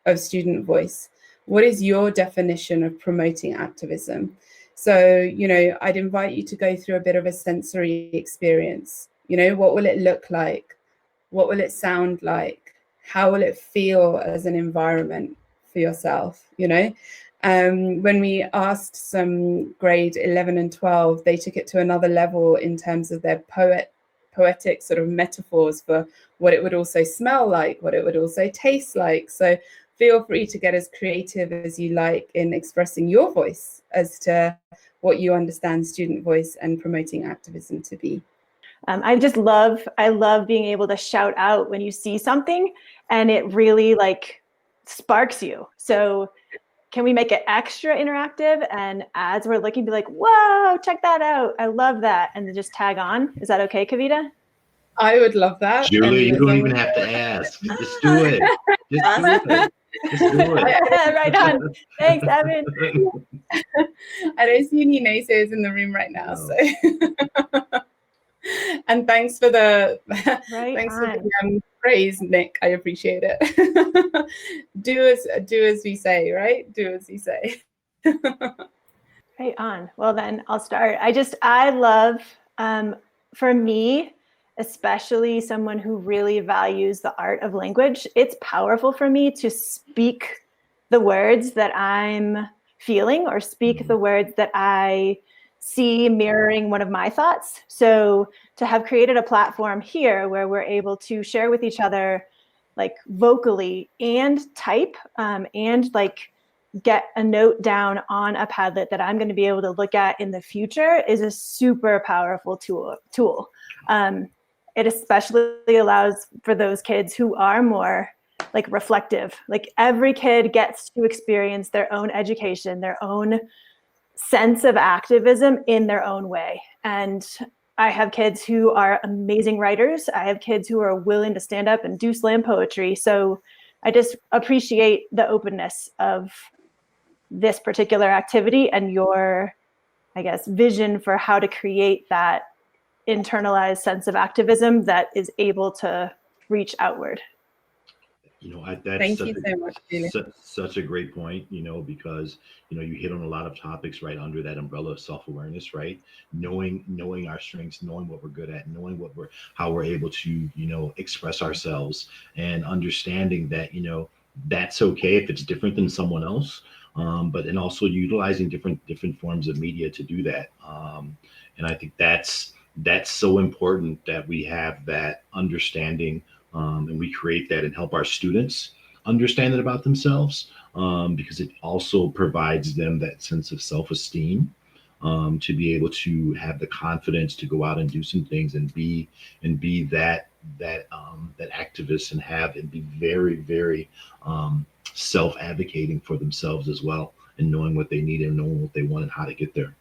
of student voice? What is your definition of promoting activism? So, you know, I'd invite you to go through a bit of a sensory experience. You know, what will it look like? What will it sound like? How will it feel as an environment for yourself, you know? When we asked some grade 11 and 12, they took it to another level in terms of their poetic sort of metaphors for what it would also smell like, what it would also taste like. So feel free to get as creative as you like in expressing your voice as to what you understand student voice and promoting activism to be. I love being able to shout out when you see something and it really like sparks you. So can we make it extra interactive? And as we're looking, be like, whoa, check that out. I love that. And then just tag on. Is that okay, Kavita? I would love that. Julie, you don't even have to ask. Just do it. Just do it. Just do it. Right on. Thanks, Evan. I don't see any naysayers in the room right now. No. So, and thanks for the praise, Nick. I appreciate it. do as we say, right? Do as we say. Right on. Well, then I'll start. I love, for me, especially someone who really values the art of language, it's powerful for me to speak the words that I'm feeling or speak the words that I see mirroring one of my thoughts. So to have created a platform here where we're able to share with each other like vocally and type and like get a note down on a Padlet that I'm going to be able to look at in the future is a super powerful tool. It especially allows for those kids who are more like reflective. Like every kid gets to experience their own education, their own sense of activism in their own way. And I have kids who are amazing writers. I have kids who are willing to stand up and do slam poetry. So I just appreciate the openness of this particular activity and your, I guess, vision for how to create that internalized sense of activism that is able to reach outward. You know, that's Thank you so much, such a great point, you know, because, you know, you hit on a lot of topics right under that umbrella of self-awareness, right? Knowing our strengths, knowing what we're good at, knowing how we're able to, you know, express ourselves and understanding that, you know, that's okay if it's different than someone else. But and also utilizing different forms of media to do that. And I think that's so important that we have that understanding and we create that and help our students understand it about themselves because it also provides them that sense of self-esteem to be able to have the confidence to go out and do some things and be that activist and be very, very self-advocating for themselves as well and knowing what they need and knowing what they want and how to get there.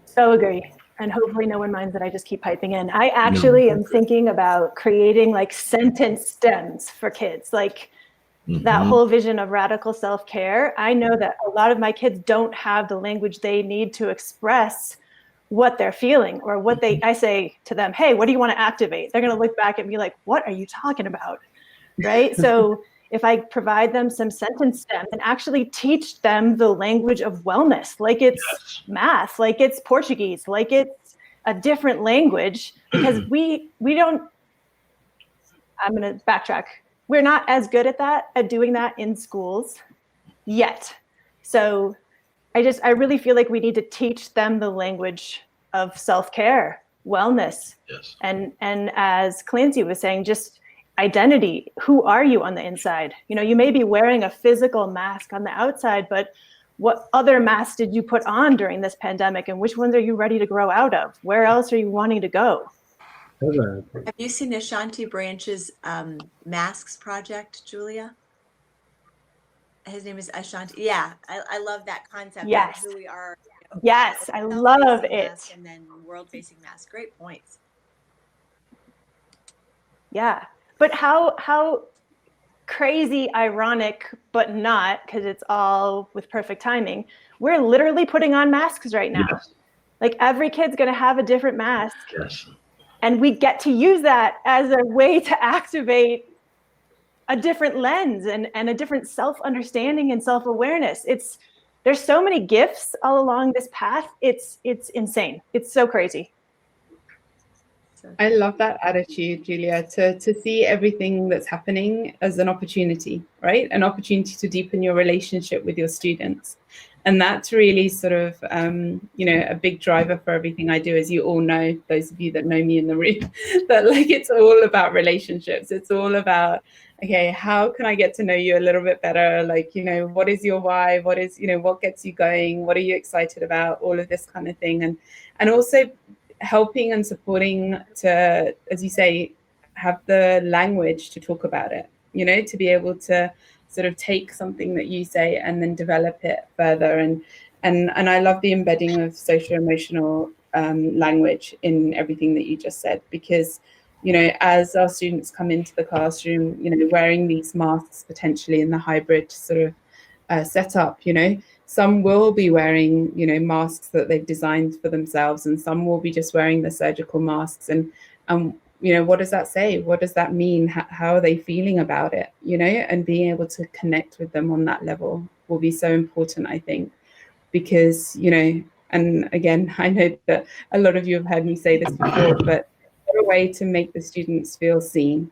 So agree. And hopefully no one minds that I just keep piping in. I actually am thinking about creating like sentence stems for kids, like that whole vision of radical self-care. I know that a lot of my kids don't have the language they need to express what they're feeling or what I say to them, hey, what do you want to activate? They're going to look back at me like, what are you talking about? Right? So if I provide them some sentence stems and actually teach them the language of wellness, like it's math, like it's Portuguese, like it's a different language, because we don't, I'm going to backtrack. We're not as good at doing that in schools yet. So I really feel like we need to teach them the language of self-care, wellness, and as Clancey was saying, just identity. Who are you on the inside? You know, you may be wearing a physical mask on the outside, but what other masks did you put on during this pandemic, and which ones are you ready to grow out of? Where else are you wanting to go? Have you seen Ashanti Branch's masks project, Julia? His name is Ashanti. Yeah, I love that concept. Yes. Of who we are. You know, yes, I love it. And then world-facing mask. Great points. Yeah, but how crazy ironic, but not, because it's all with perfect timing. We're literally putting on masks right now. Yes. Like every kid's going to have a different mask. Yes. And we get to use that as a way to activate a different lens and a different self-understanding and self-awareness. There's so many gifts all along this path. It's insane. It's so crazy. I love that attitude, Julia, to see everything that's happening as an opportunity, right? An opportunity to deepen your relationship with your students. And that's really sort of, a big driver for everything I do, as you all know, those of you that know me in the room, that like it's all about relationships. It's all about, okay, how can I get to know you a little bit better? Like, what is your why? What is, what gets you going? What are you excited about? All of this kind of thing. And also helping and supporting to, as you say, have the language to talk about it, to be able to sort of take something that you say and then develop it further. And I love the embedding of social emotional language in everything that you just said, because, as our students come into the classroom, wearing these masks potentially in the hybrid sort of setup, some will be wearing, masks that they've designed for themselves, and some will be just wearing the surgical masks. And what does that say? What does that mean? How are they feeling about it? And being able to connect with them on that level will be so important, I think, because, and again, I know that a lot of you have heard me say this before, but what a way to make the students feel seen.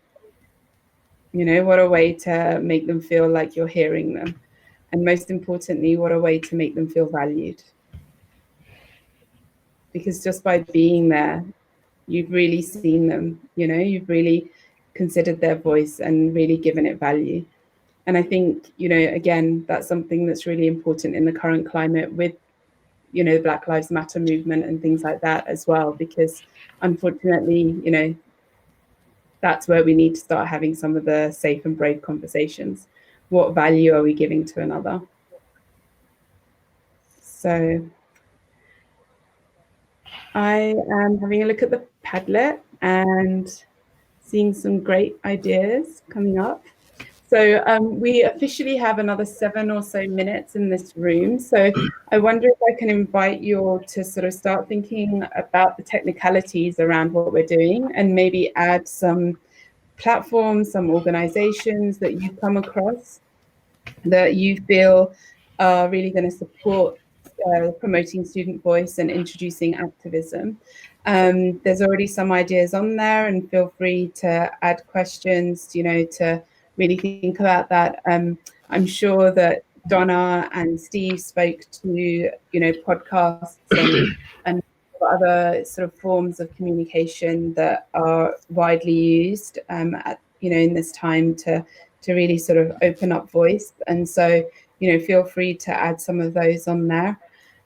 What a way to make them feel like you're hearing them. And most importantly, what a way to make them feel valued. Because just by being there, you've really seen them, you've really considered their voice and really given it value. And I think, again, that's something that's really important in the current climate with, the Black Lives Matter movement and things like that as well, because unfortunately, that's where we need to start having some of the safe and brave conversations. What value are we giving to another? So I am having a look at the Padlet and seeing some great ideas coming up. So we officially have another 7 or so minutes in this room. So I wonder if I can invite you all to sort of start thinking about the technicalities around what we're doing, and maybe add some platforms, some organizations that you come across that you feel are really going to support promoting student voice and introducing activism. There's already some ideas on there, and feel free to add questions, to really think about that. I'm sure that Donna and Steve spoke to, podcasts and other sort of forms of communication that are widely used in this time to really sort of open up voice. And so, feel free to add some of those on there.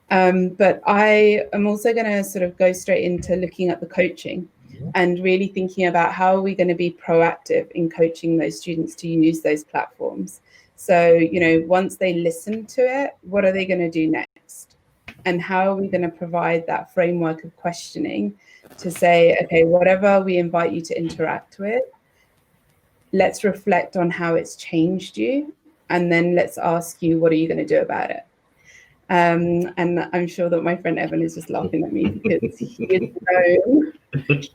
But I am also going to sort of go straight into looking at the coaching and really thinking about how are we going to be proactive in coaching those students to use those platforms. So, once they listen to it, what are they going to do next? And how are we going to provide that framework of questioning to say, okay, whatever we invite you to interact with, let's reflect on how it's changed you. And then let's ask you, what are you going to do about it? And I'm sure that my friend Evan is just laughing at me because he is known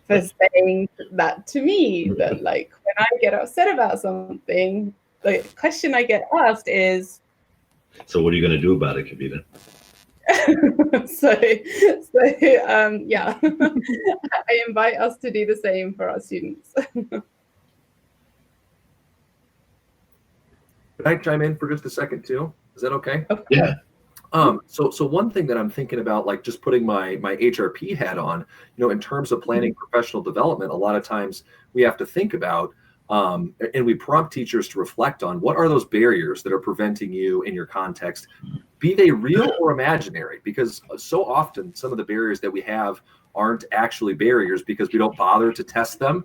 for saying that to me, that like when I get upset about something, the question I get asked is, So what are you going to do about it, Kavita? Yeah, I invite us to do the same for our students. Can I chime in for just a second too? Is that okay? Yeah. So one thing that I'm thinking about, like just putting my HRP hat on, in terms of planning professional development, a lot of times we have to think about, and we prompt teachers to reflect on what are those barriers that are preventing you in your context, be they real or imaginary, because so often some of the barriers that we have aren't actually barriers because we don't bother to test them.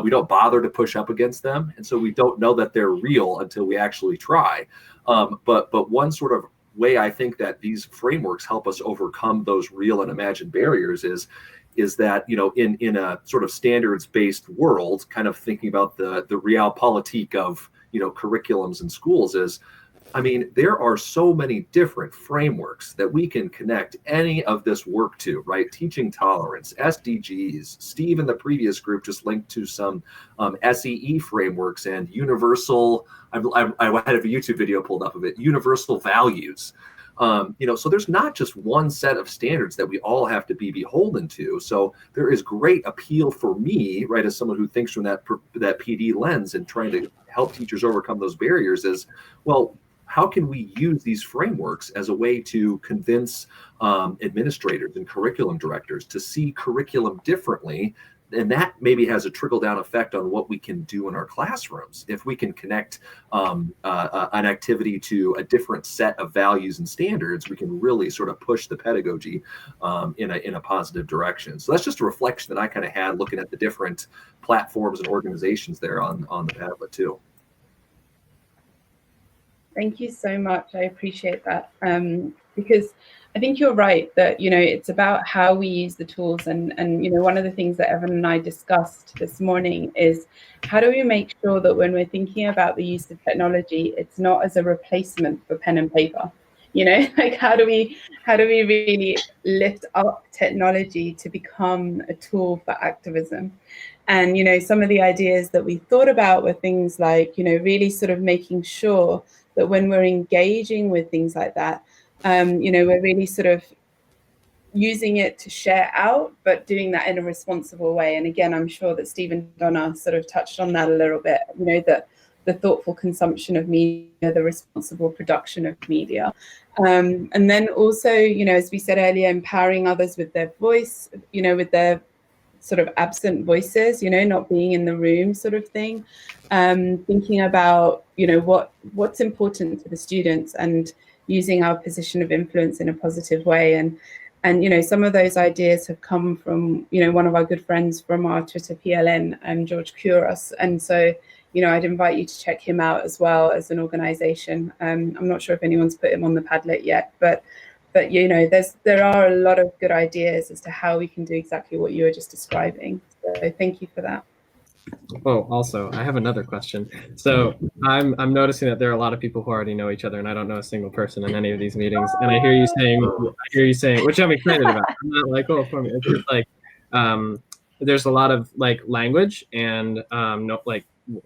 We don't bother to push up against them. And so we don't know that they're real until we actually try. But one sort of way I think that these frameworks help us overcome those real and imagined barriers is that, in a sort of standards-based world, kind of thinking about the realpolitik of, curriculums in schools is, there are so many different frameworks that we can connect any of this work to, right? Teaching tolerance, SDGs. Steve in the previous group just linked to some SEE frameworks and universal, I had a YouTube video pulled up of it, universal values. So there's not just one set of standards that we all have to be beholden to. So there is great appeal for me, right, as someone who thinks from that PD lens and trying to help teachers overcome those barriers is, well, how can we use these frameworks as a way to convince administrators and curriculum directors to see curriculum differently? And that maybe has a trickle-down effect on what we can do in our classrooms. If we can connect an activity to a different set of values and standards, we can really sort of push the pedagogy in a positive direction. So that's just a reflection that I kind of had looking at the different platforms and organizations there on the Padlet too. Thank you so much. I appreciate that, because I think you're right that, it's about how we use the tools. And one of the things that Evan and I discussed this morning is how do we make sure that when we're thinking about the use of technology, it's not as a replacement for pen and paper. Like how do we really lift up technology to become a tool for activism? And, some of the ideas that we thought about were things like, really sort of making sure that when we're engaging with things like that, we're really sort of using it to share out, but doing that in a responsible way. And again, I'm sure that Steve and Donna sort of touched on that a little bit, that the thoughtful consumption of media, the responsible production of media. And then also, as we said earlier, empowering others with their voice, with their sort of absent voices, not being in the room sort of thing. Thinking about, what's important to the students and using our position of influence in a positive way. And some of those ideas have come from, one of our good friends from our Twitter PLN, George Kouros. And so, I'd invite you to check him out as well as an organization. I'm not sure if anyone's put him on the Padlet yet, but there are a lot of good ideas as to how we can do exactly what you were just describing. So thank you for that. Oh, also, I have another question. So I'm noticing that there are a lot of people who already know each other, and I don't know a single person in any of these meetings. And I hear you saying, which I'm excited about. I'm not like, oh, for me. It's just like there's a lot of like language and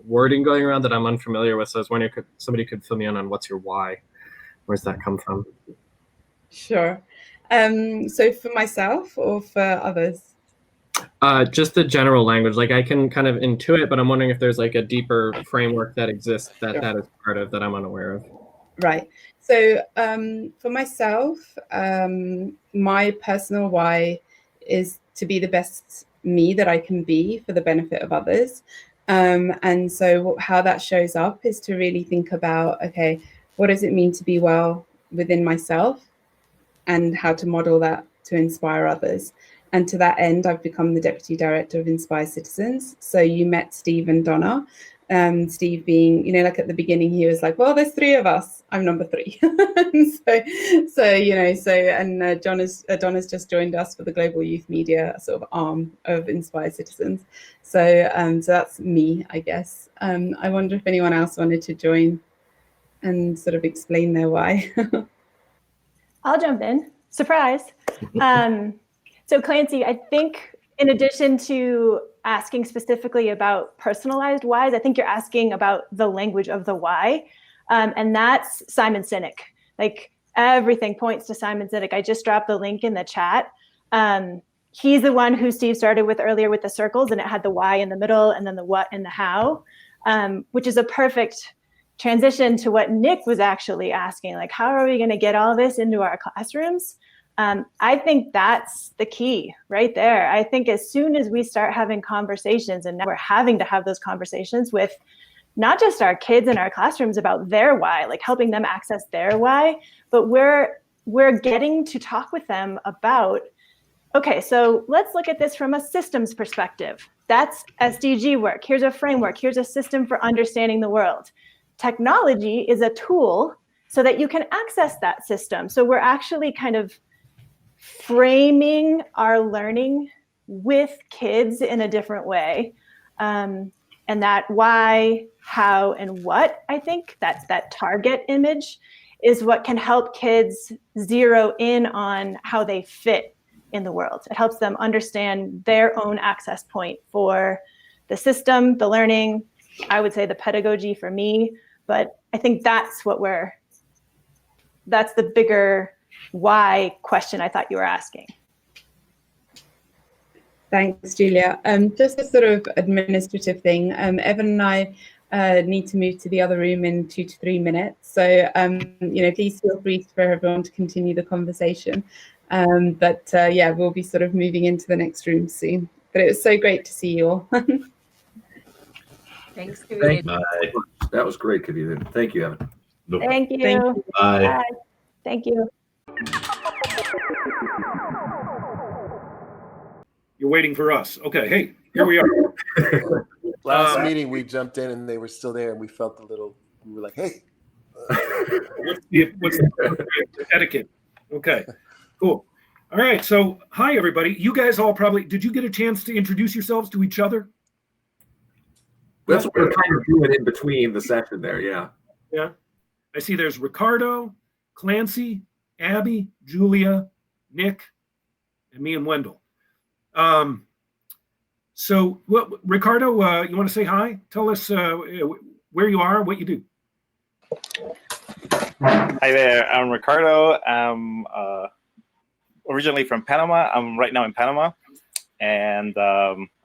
wording going around that I'm unfamiliar with. So I was wondering if somebody could fill me in on what's your why. Where's that come from? Sure. So for myself or for others? Just the general language. Like I can kind of intuit, but I'm wondering if there's like a deeper framework that exists that is part of that I'm unaware of. Right. So for myself, my personal why is to be the best me that I can be for the benefit of others. And so how that shows up is to really think about, okay, what does it mean to be well within myself and how to model that to inspire others. And to that end, I've become the Deputy Director of Inspire Citizens. So you met Steve and Donna. Steve being, like at the beginning, he was like, well, there's 3 of us. I'm number 3. And Donna's just joined us for the Global Youth Media sort of arm of Inspire Citizens. So that's me, I guess. I wonder if anyone else wanted to join and sort of explain their why. I'll jump in. Surprise. So Clancey, I think in addition to asking specifically about personalized whys, I think you're asking about the language of the why. And that's Simon Sinek. Like everything points to Simon Sinek. I just dropped the link in the chat. He's the one who Steve started with earlier with the circles, and it had the why in the middle and then the what and the how, which is a perfect transition to what Nick was actually asking. Like, how are we going to get all this into our classrooms? I think that's the key right there. I think as soon as we start having conversations, and now we're having to have those conversations with not just our kids in our classrooms about their why, like helping them access their why, but we're getting to talk with them about, okay, so let's look at this from a systems perspective. That's SDG work. Here's a framework. Here's a system for understanding the world. Technology is a tool so that you can access that system. So we're actually kind of framing our learning with kids in a different way. And that why, how, and what, I think that's that target image is what can help kids zero in on how they fit in the world. It helps them understand their own access point for the system, the learning, I would say the pedagogy for me, but I think that's that's the bigger why question I thought you were asking. Thanks, Julia. Just a sort of administrative thing. Evan and I need to move to the other room in 2 to 3 minutes. So, please feel free for everyone to continue the conversation. Yeah, we'll be sort of moving into the next room soon. But it was so great to see you all. Thanks, Thank Kavita. you. That was great, Kavita. Thank you, Evan. Thank you. Thank you. Bye. Bye. Thank you. You're waiting for us. Okay, hey, here we are. Last meeting, we jumped in and they were still there, and we felt we were like, hey. What's the etiquette? Okay, cool. All right, so hi, everybody. You guys all did you get a chance to introduce yourselves to each other? That's what we're kind of doing in between the session there, yeah. Yeah. I see there's Ricardo, Clancey, Abby, Julia, Nick, and me and Wendell. So, Ricardo, you want to say hi? Tell us where you are, what you do. Hi there, I'm Ricardo. I'm originally from Panama. I'm right now in Panama, and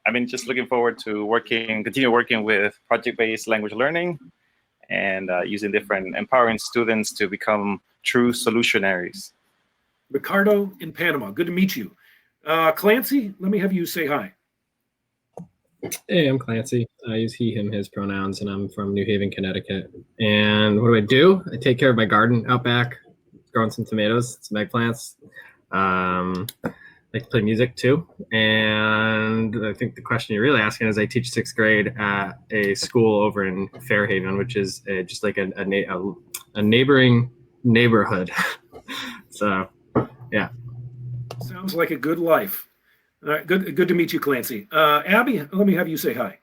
I've been just looking forward to continue working with project-based language learning and using different empowering students to become true solutionaries. Ricardo in Panama, good to meet you. Clancey, let me have you say hi. Hey, I'm Clancey. I use he, him, his pronouns, and I'm from New Haven, Connecticut. And what do? I take care of my garden out back, growing some tomatoes, some eggplants. I like to play music too. And I think the question you're really asking is I teach 6th grade at a school over in Fairhaven, which is just like a neighboring neighborhood. So, yeah. Sounds like a good life. All right, good to meet you, Clancey. Abby, let me have you say hi.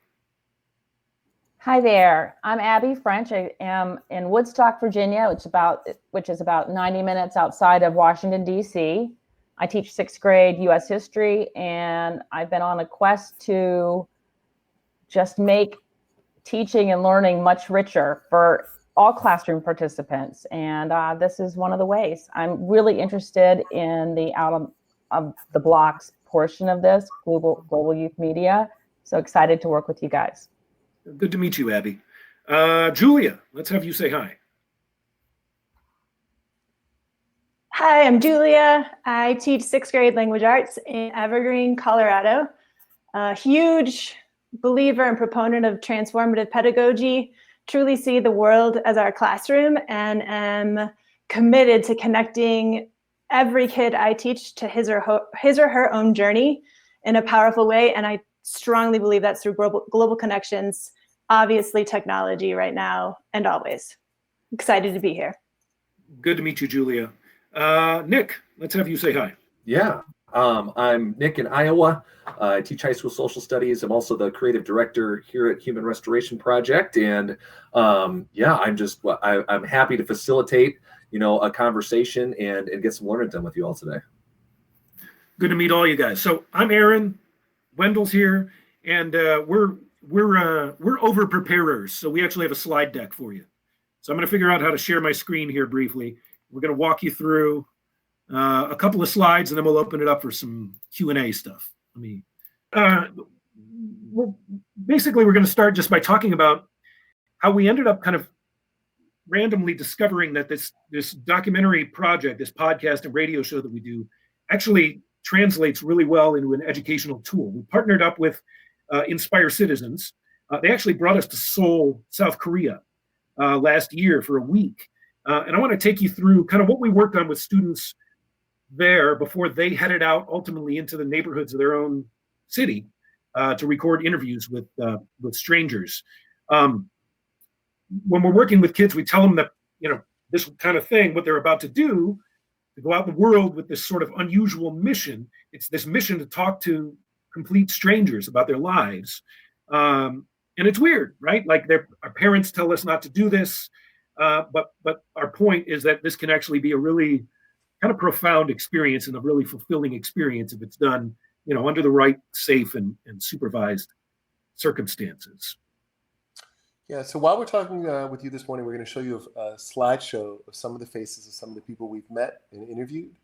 Hi there. I'm Abby French. I am in Woodstock, Virginia, which is about 90 minutes outside of Washington, D.C. I teach 6th grade U.S. history, and I've been on a quest to just make teaching and learning much richer for all classroom participants. And this is one of the ways. I'm really interested in the out of the blocks portion of this, global youth media. So excited to work with you guys. Good to meet you, Abby. Julia, let's have you say hi. Hi, I'm Julia. I teach 6th grade language arts in Evergreen, Colorado. A huge believer and proponent of transformative pedagogy, truly see the world as our classroom, and am committed to connecting every kid I teach to his or her own journey in a powerful way. And I strongly believe that's through global connections, obviously technology right now and always. Excited to be here. Good to meet you, Julia. Nick, let's have you say hi. Yeah, I'm Nick in Iowa. I teach high school social studies. I'm also the creative director here at Human Restoration Project. And I'm happy to facilitate, a conversation and get some learning done with you all today. Good to meet all you guys. So I'm Aaron. Wendell's here, and we're over preparers, so we actually have a slide deck for you. So I'm going to figure out how to share my screen here briefly. We're going to walk you through a couple of slides, and then we'll open it up for some Q&A stuff. Basically, we're going to start just by talking about how we ended up kind of randomly discovering that this documentary project, this podcast and radio show that we do, actually translates really well into an educational tool. We partnered up with Inspire Citizens. They actually brought us to Seoul, South Korea last year for a week. And I want to take you through kind of what we worked on with students there before they headed out ultimately into the neighborhoods of their own city to record interviews with strangers. When we're working with kids, we tell them that, this kind of thing, what they're about to do, to go out in the world with this sort of unusual mission. It's this mission to talk to complete strangers about their lives. And it's weird, right? Like our parents tell us not to do this, but our point is that this can actually be a really kind of profound experience and a really fulfilling experience if it's done, under the right, safe and supervised circumstances. Yeah, so while we're talking with you this morning, we're going to show you a slideshow of some of the faces of some of the people we've met and interviewed.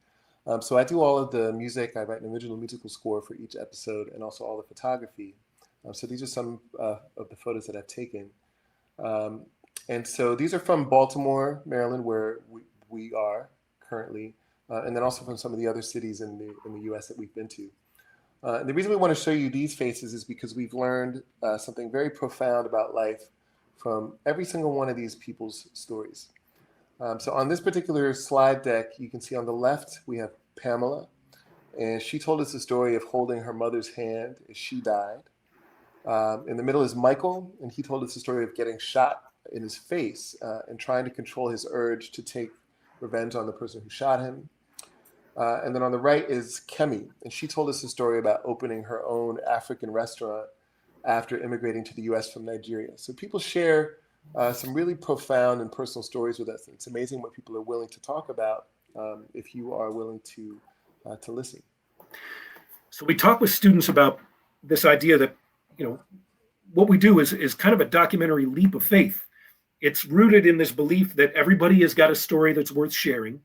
So I do all of the music. I write an original musical score for each episode and also all the photography. So these are some of the photos that I've taken. And so these are from Baltimore, Maryland, where we are currently, and then also from some of the other cities in the U.S. that we've been to. And the reason we want to show you these faces is because we've learned something very profound about life from every single one of these people's stories. So on this particular slide deck, you can see on the left, we have Pamela, and she told us the story of holding her mother's hand as she died. In the middle is Michael, and he told us the story of getting shot in his face and trying to control his urge to take revenge on the person who shot him. And then on the right is Kemi, and she told us the story about opening her own African restaurant after immigrating to the US from Nigeria. So people share some really profound and personal stories with us. And it's amazing what people are willing to talk about if you are willing to listen. So we talk with students about this idea that, what we do is kind of a documentary leap of faith. It's rooted in this belief that everybody has got a story that's worth sharing.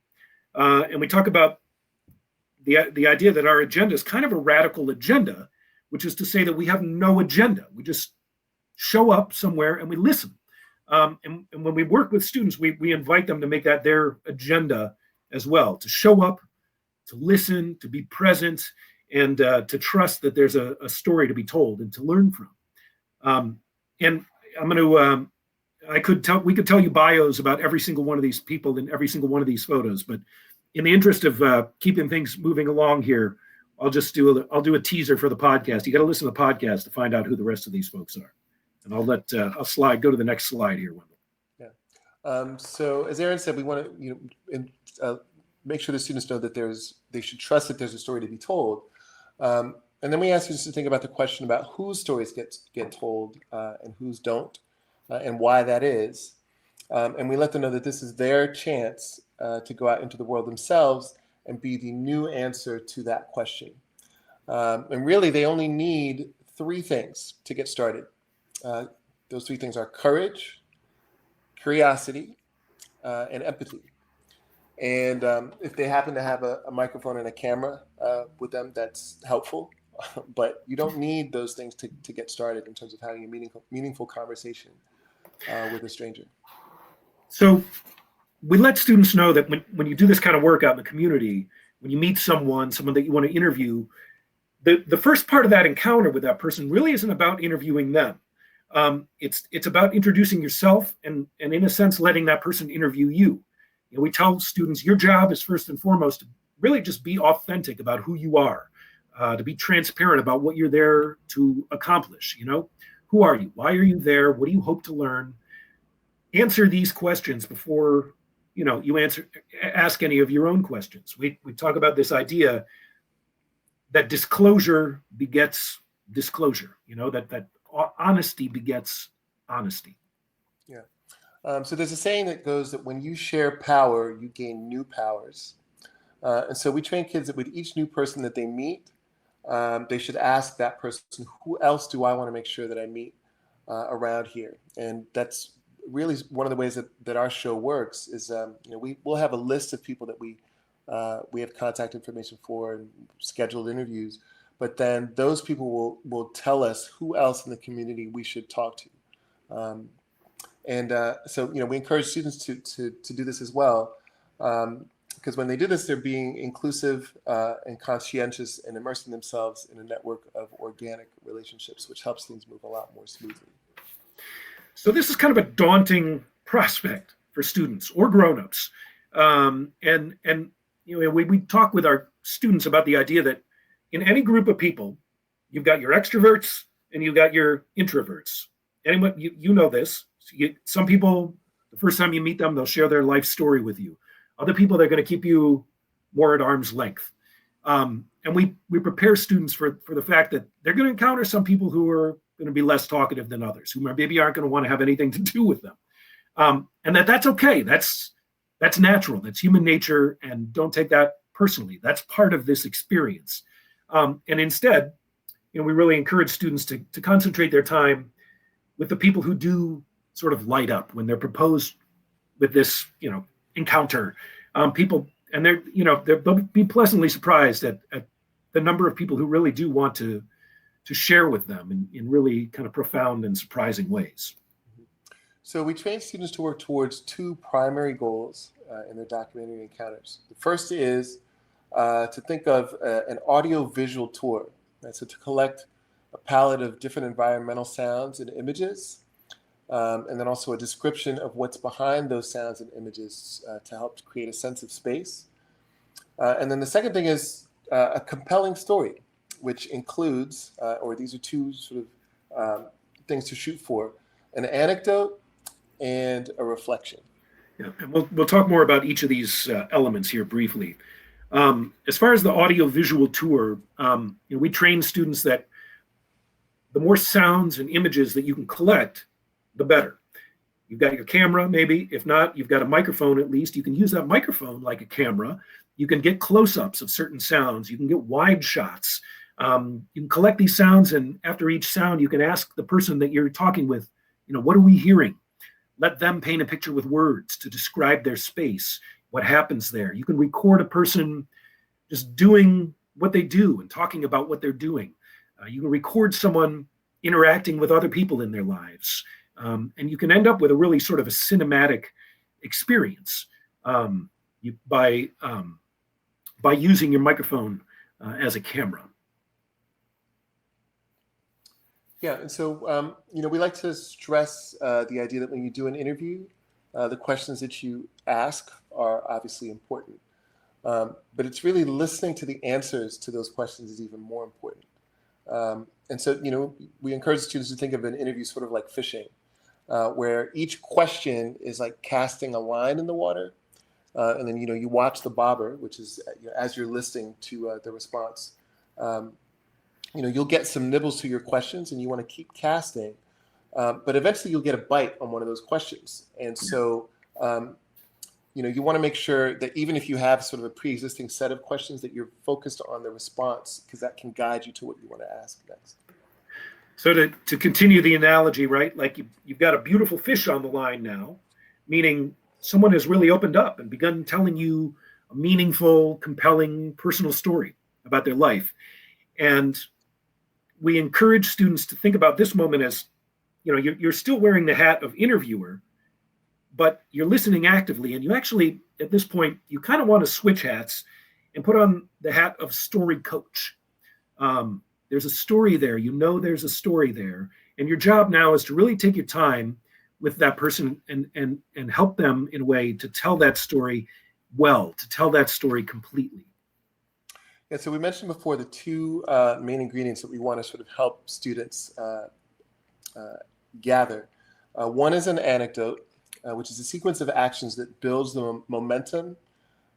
And we talk about the idea that our agenda is kind of a radical agenda, which is to say that we have no agenda. We just show up somewhere and we listen. And when we work with students, we invite them to make that their agenda as well, to show up, to listen, to be present, and to trust that there's a story to be told and to learn from. And I'm going to, we could tell you bios about every single one of these people in every single one of these photos, but in the interest of keeping things moving along here, I'll do a teaser for the podcast. You got to listen to the podcast to find out who the rest of these folks are. And I'll go to the next slide here, Wendell. Yeah. So as Aaron said, we want to make sure the students know that they should trust that there's a story to be told. And then we ask you to think about the question about whose stories get told and whose don't, and why that is. And we let them know that this is their chance to go out into the world themselves and be the new answer to that question. And really, they only need 3 things to get started. Those 3 things are courage, curiosity, and empathy. And if they happen to have a microphone and a camera with them, that's helpful. But you don't need those things to get started in terms of having a meaningful conversation with a stranger. So we let students know that when you do this kind of work out in the community, when you meet someone that you want to interview, the first part of that encounter with that person really isn't about interviewing them. It's about introducing yourself and in a sense, letting that person interview you. We tell students your job is first and foremost to really just be authentic about who you are, to be transparent about what you're there to accomplish. Who are you? Why are you there? What do you hope to learn? Answer these questions before you ask any of your own questions. We talk about this idea that disclosure begets disclosure. That honesty begets honesty. Yeah. So there's a saying that goes that when you share power, you gain new powers. And so we train kids that with each new person that they meet, they should ask that person, who else do I want to make sure that I meet around here? And that's really one of the ways that our show works is, we'll have a list of people that we have contact information for and scheduled interviews, but then those people will tell us who else in the community we should talk to. So we encourage students to do this as well, because when they do this, they're being inclusive and conscientious and immersing themselves in a network of organic relationships, which helps things move a lot more smoothly. So this is kind of a daunting prospect for students or grown-ups. We talk with our students about the idea that in any group of people, you've got your extroverts and you've got your introverts. Anyone, you know this. Some people, the first time you meet them, they'll share their life story with you. Other people, they're going to keep you more at arm's length. And we prepare students for the fact that they're going to encounter some people who are going to be less talkative than others, who maybe aren't going to want to have anything to do with them. And that's okay. That's natural. That's human nature. And don't take that personally. That's part of this experience. And instead, we really encourage students to concentrate their time with the people who do sort of light up when they're proposed with this, encounter. People, and they'll be pleasantly surprised at the number of people who really do want to share with them in really kind of profound and surprising ways. So we train students to work towards two primary goals in their documentary encounters. The first is to think of an audio-visual tour. Right? So to collect a palette of different environmental sounds and images, and then also a description of what's behind those sounds and images to help create a sense of space. And then the second thing is a compelling story, which includes, or these are two sort of things to shoot for, an anecdote and a reflection. Yeah, and we'll talk more about each of these elements here briefly. As far as the audio-visual tour, we train students that the more sounds and images that you can collect, the better. You've got your camera, maybe. If not, you've got a microphone at least. You can use that microphone like a camera. You can get close-ups of certain sounds. You can get wide shots. You can collect these sounds, and after each sound, you can ask the person that you're talking with, what are we hearing? Let them paint a picture with words to describe their space, what happens there. You can record a person just doing what they do and talking about what they're doing. You can record someone interacting with other people in their lives. And you can end up with a really sort of a cinematic experience by using your microphone as a camera. Yeah, and so we like to stress the idea that when you do an interview, the questions that you ask are obviously important, but it's really listening to the answers to those questions is even more important. And so we encourage students to think of an interview sort of like fishing, where each question is like casting a line in the water, and then you watch the bobber, which is as you're listening to the response. You'll get some nibbles to your questions, and you want to keep casting, but eventually you'll get a bite on one of those questions. And so you want to make sure that even if you have sort of a pre-existing set of questions, that you're focused on the response, because that can guide you to what you want to ask next. So to continue the analogy, right? Like you've got a beautiful fish on the line now, meaning someone has really opened up and begun telling you a meaningful, compelling, personal story about their life. And we encourage students to think about this moment as, you're still wearing the hat of interviewer, but you're listening actively. And you actually, at this point, you kind of want to switch hats and put on the hat of story coach. There's a story there. There's a story there. And your job now is to really take your time with that person and help them in a way to tell that story well, to tell that story completely. Yeah, so we mentioned before the two main ingredients that we want to sort of help students gather. One is an anecdote, which is a sequence of actions that builds the momentum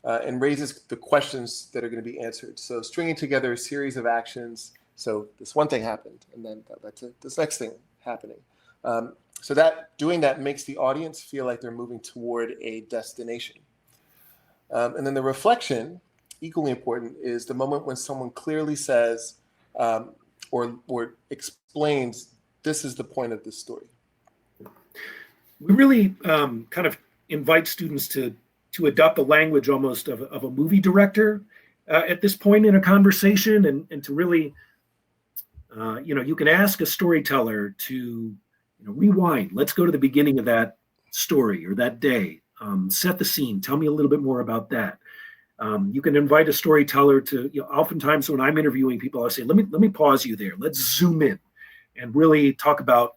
and raises the questions that are going to be answered. So stringing together a series of actions. So this one thing happened, and then that led to this next thing happening. So that doing that makes the audience feel like they're moving toward a destination. And then the reflection, equally important, is the moment when someone clearly says, or explains this is the point of this story? We really kind of invite students to adopt the language almost of a movie director at this point in a conversation, and to really, you can ask a storyteller to rewind. Let's go to the beginning of that story or that day. Set the scene. Tell me a little bit more about that. You can invite a storyteller to. Oftentimes when I'm interviewing people, I say, let me pause you there. Let's zoom in and really talk about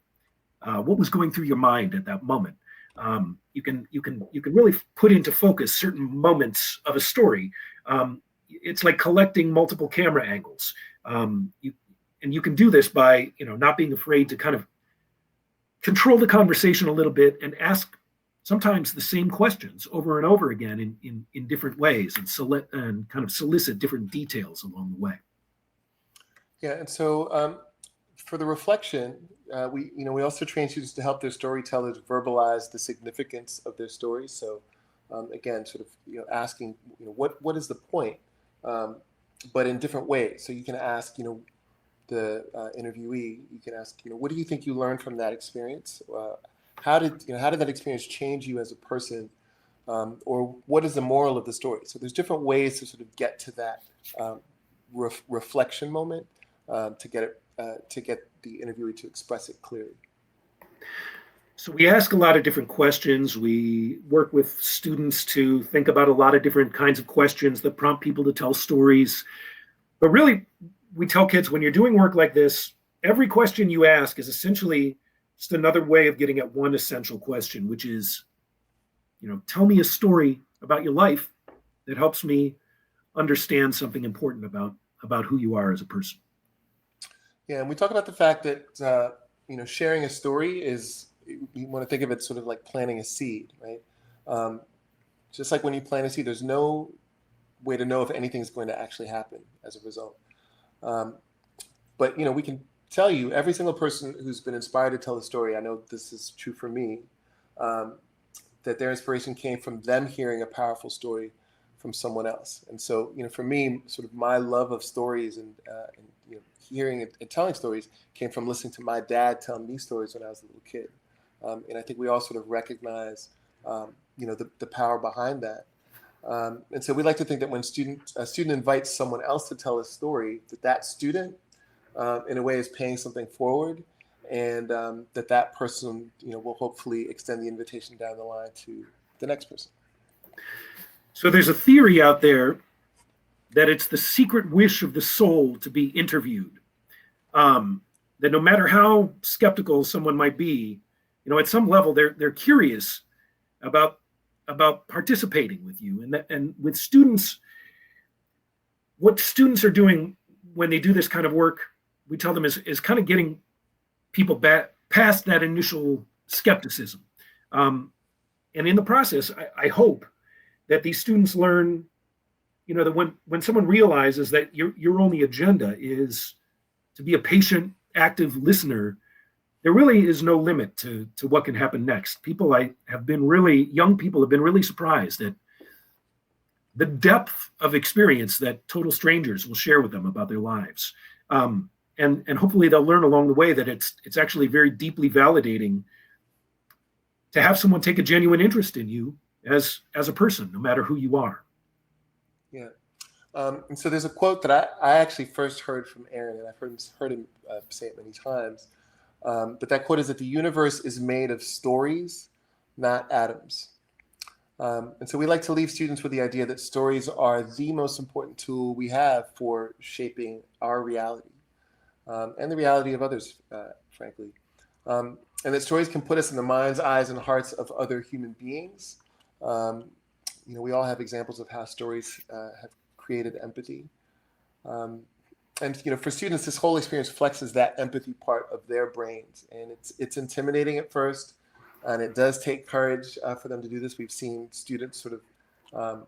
what was going through your mind at that moment. You can really put into focus certain moments of a story. It's like collecting multiple camera angles. You can do this by not being afraid to kind of control the conversation a little bit and ask sometimes the same questions over and over again in different ways, and kind of solicit different details along the way. Yeah, and so for the reflection, we also train students to help their storytellers verbalize the significance of their stories. So again, sort of asking what is the point, but in different ways. So you can ask the interviewee, you can ask what do you think you learned from that experience? How did that experience change you as a person, or what is the moral of the story? So there's different ways to sort of get to that reflection moment, to get the interviewee to express it clearly. So we ask a lot of different questions. We work with students to think about a lot of different kinds of questions that prompt people to tell stories. But really, we tell kids, when you're doing work like this, every question you ask is essentially just another way of getting at one essential question, which is, tell me a story about your life that helps me understand something important about who you are as a person. Yeah, and we talk about the fact that sharing a story is, you want to think of it sort of like planting a seed, right? Just like when you plant a seed, there's no way to know if anything's going to actually happen as a result. But we can tell you, every single person who's been inspired to tell a story, I know this is true for me, that their inspiration came from them hearing a powerful story from someone else. And so, for me, sort of my love of stories and hearing and telling stories came from listening to my dad tell me stories when I was a little kid. And I think we all sort of recognize, the power behind that. And so we like to think that when a student invites someone else to tell a story, that student, in a way, is paying something forward, and that person, will hopefully extend the invitation down the line to the next person. So there's a theory out there that it's the secret wish of the soul to be interviewed. That no matter how skeptical someone might be, at some level they're curious about participating with you, and with students. What students are doing when they do this kind of work, we tell them is kind of getting people past that initial skepticism. And in the process, I hope that these students learn, that when someone realizes that your only agenda is to be a patient, active listener, there really is no limit to what can happen next. Young people have been really surprised at the depth of experience that total strangers will share with them about their lives. And hopefully they'll learn along the way that it's actually very deeply validating to have someone take a genuine interest in you as a person, no matter who you are. Yeah. And so there's a quote that I actually first heard from Aaron, and I've heard him say it many times. But that quote is that the universe is made of stories, not atoms. And so we like to leave students with the idea that stories are the most important tool we have for shaping our reality, and the reality of others, frankly. And that stories can put us in the minds, eyes, and hearts of other human beings. We all have examples of how stories have created empathy. And for students, this whole experience flexes that empathy part of their brains, and it's intimidating at first, and it does take courage for them to do this. We've seen students sort of,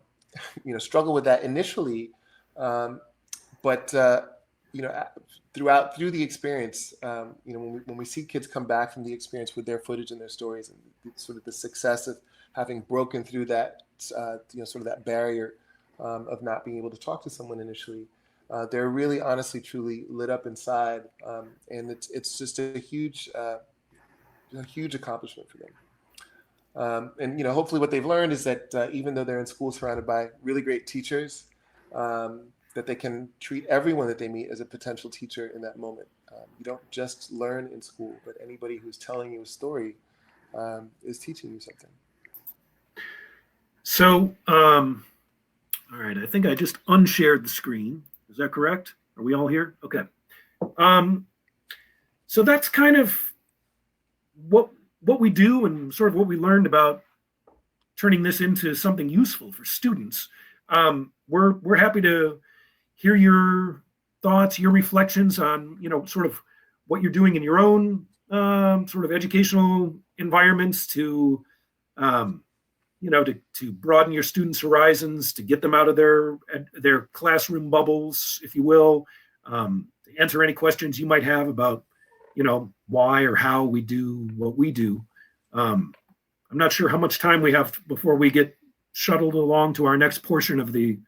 struggle with that initially, but through the experience, when we see kids come back from the experience with their footage and their stories, and sort of the success of having broken through that, sort of that barrier of not being able to talk to someone initially. They're really, honestly, truly lit up inside, and it's just a huge accomplishment for them. And hopefully, what they've learned is that even though they're in school surrounded by really great teachers, that they can treat everyone that they meet as a potential teacher in that moment. You don't just learn in school, but anybody who's telling you a story is teaching you something. So, all right, I think I just unshared the screen. Is that correct? Are we all here? Okay. So that's kind of what we do and sort of what we learned about turning this into something useful for students. We're happy to hear your thoughts, your reflections on, sort of what you're doing in your own sort of educational environments to broaden your students' horizons, to get them out of their classroom bubbles, if you will, to answer any questions you might have about, why or how we do what we do. I'm not sure how much time we have before we get shuttled along to our next portion of the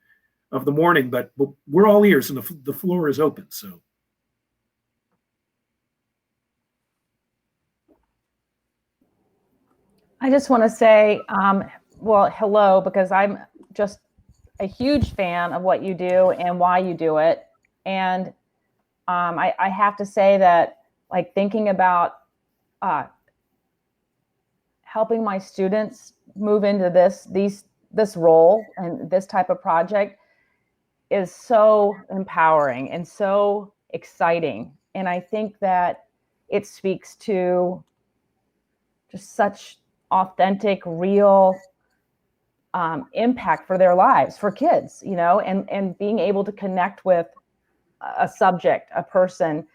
morning, but we're all ears and the floor is open. So. I just want to say, well, hello, because I'm just a huge fan of what you do and why you do it. And I have to say that, like, thinking about helping my students move into this role and this type of project is so empowering and so exciting. And I think that it speaks to just such authentic, real impact for their lives, for kids, and being able to connect with a subject, a person,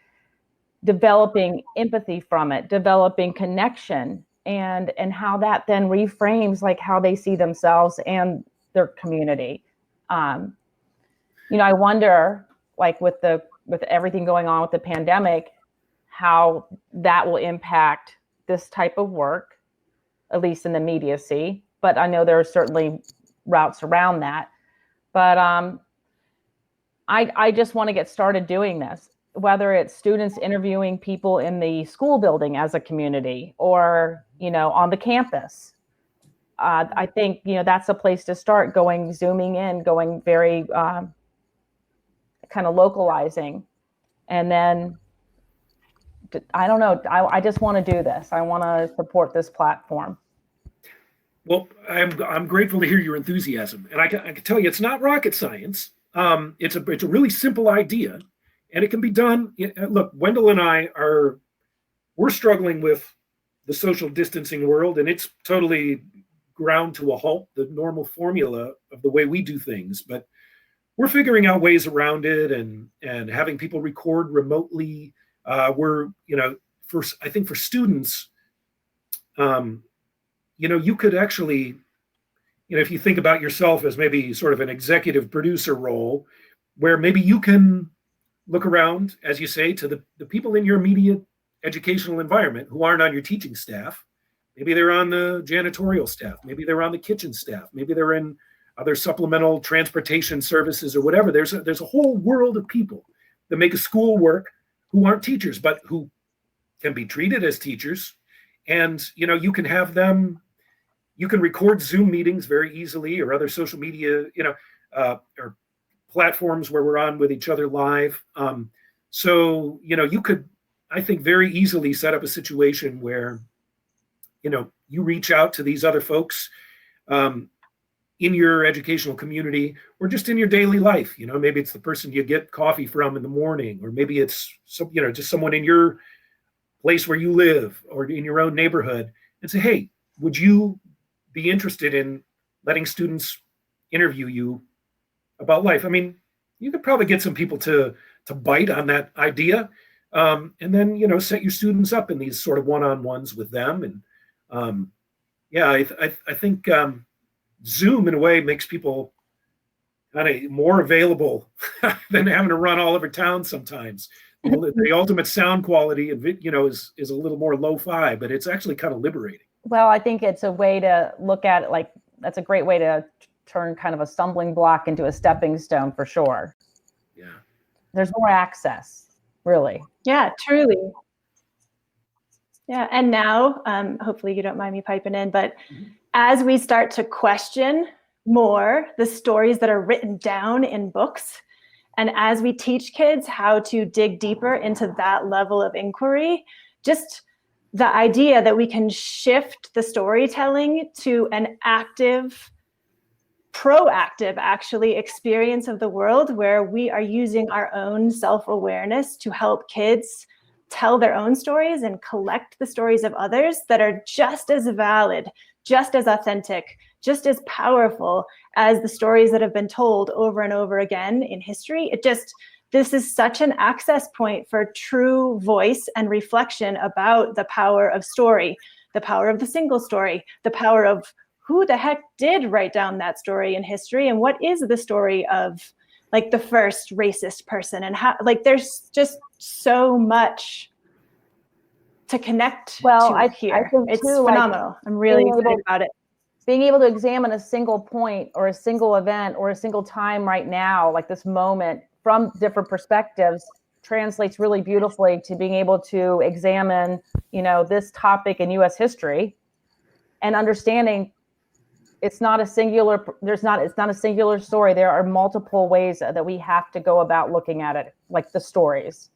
developing empathy from it, developing connection, and how that then reframes like how they see themselves and their community. I wonder, like, with everything going on with the pandemic, how that will impact this type of work, at least in the immediacy. But I know there are certainly routes around that. But I just want to get started doing this, whether it's students interviewing people in the school building as a community or, on the campus. I think, that's a place to start, zooming in, going very kind of localizing. And then, I don't know, I just want to do this. I want to support this platform. Well, I'm grateful to hear your enthusiasm, and I can tell you it's not rocket science. It's a really simple idea, and it can be done. Look, Wendell and we're struggling with the social distancing world, and it's totally ground to a halt, the normal formula of the way we do things. But we're figuring out ways around it, and having people record remotely. I think for students, you could actually, if you think about yourself as maybe sort of an executive producer role, where maybe you can look around, as you say, to the people in your immediate educational environment who aren't on your teaching staff. Maybe they're on the janitorial staff. Maybe they're on the kitchen staff. Maybe they're in other supplemental transportation services or whatever. There's a whole world of people that make a school work who aren't teachers, but who can be treated as teachers. And, you can have them, you can record Zoom meetings very easily, or other social media, or platforms where we're on with each other live. So, you could, I think, very easily set up a situation where, you reach out to these other folks in your educational community, or just in your daily life. Maybe it's the person you get coffee from in the morning, or maybe it's just someone in your place where you live or in your own neighborhood, and say, hey, would you be interested in letting students interview you about life? I mean, you could probably get some people to bite on that idea, and then, set your students up in these sort of one-on-ones with them. And I think Zoom in a way makes people kind of more available than having to run all over town sometimes. The ultimate sound quality, is a little more lo-fi, but it's actually kind of liberating. Well, I think it's a way to look at it, like, that's a great way to turn kind of a stumbling block into a stepping stone, for sure. Yeah. There's more access, really. Yeah, truly. Yeah, and now, hopefully you don't mind me piping in, but as we start to question more the stories that are written down in books, and as we teach kids how to dig deeper into that level of inquiry, just the idea that we can shift the storytelling to an active, proactive, actually, experience of the world where we are using our own self-awareness to help kids tell their own stories and collect the stories of others that are just as valid, just as authentic, just as powerful as the stories that have been told over and over again in history. This is such an access point for true voice and reflection about the power of story, the power of the single story, the power of who the heck did write down that story in history, and what is the story of like the first racist person, and how, like, there's just so much to connect to here. I think it's too, phenomenal. I'm really excited about it. Being able to examine a single point or a single event or a single time right now, like this moment, from different perspectives translates really beautifully to being able to examine, this topic in U.S. history and understanding it's not a singular story. There are multiple ways that we have to go about looking at it, like the stories.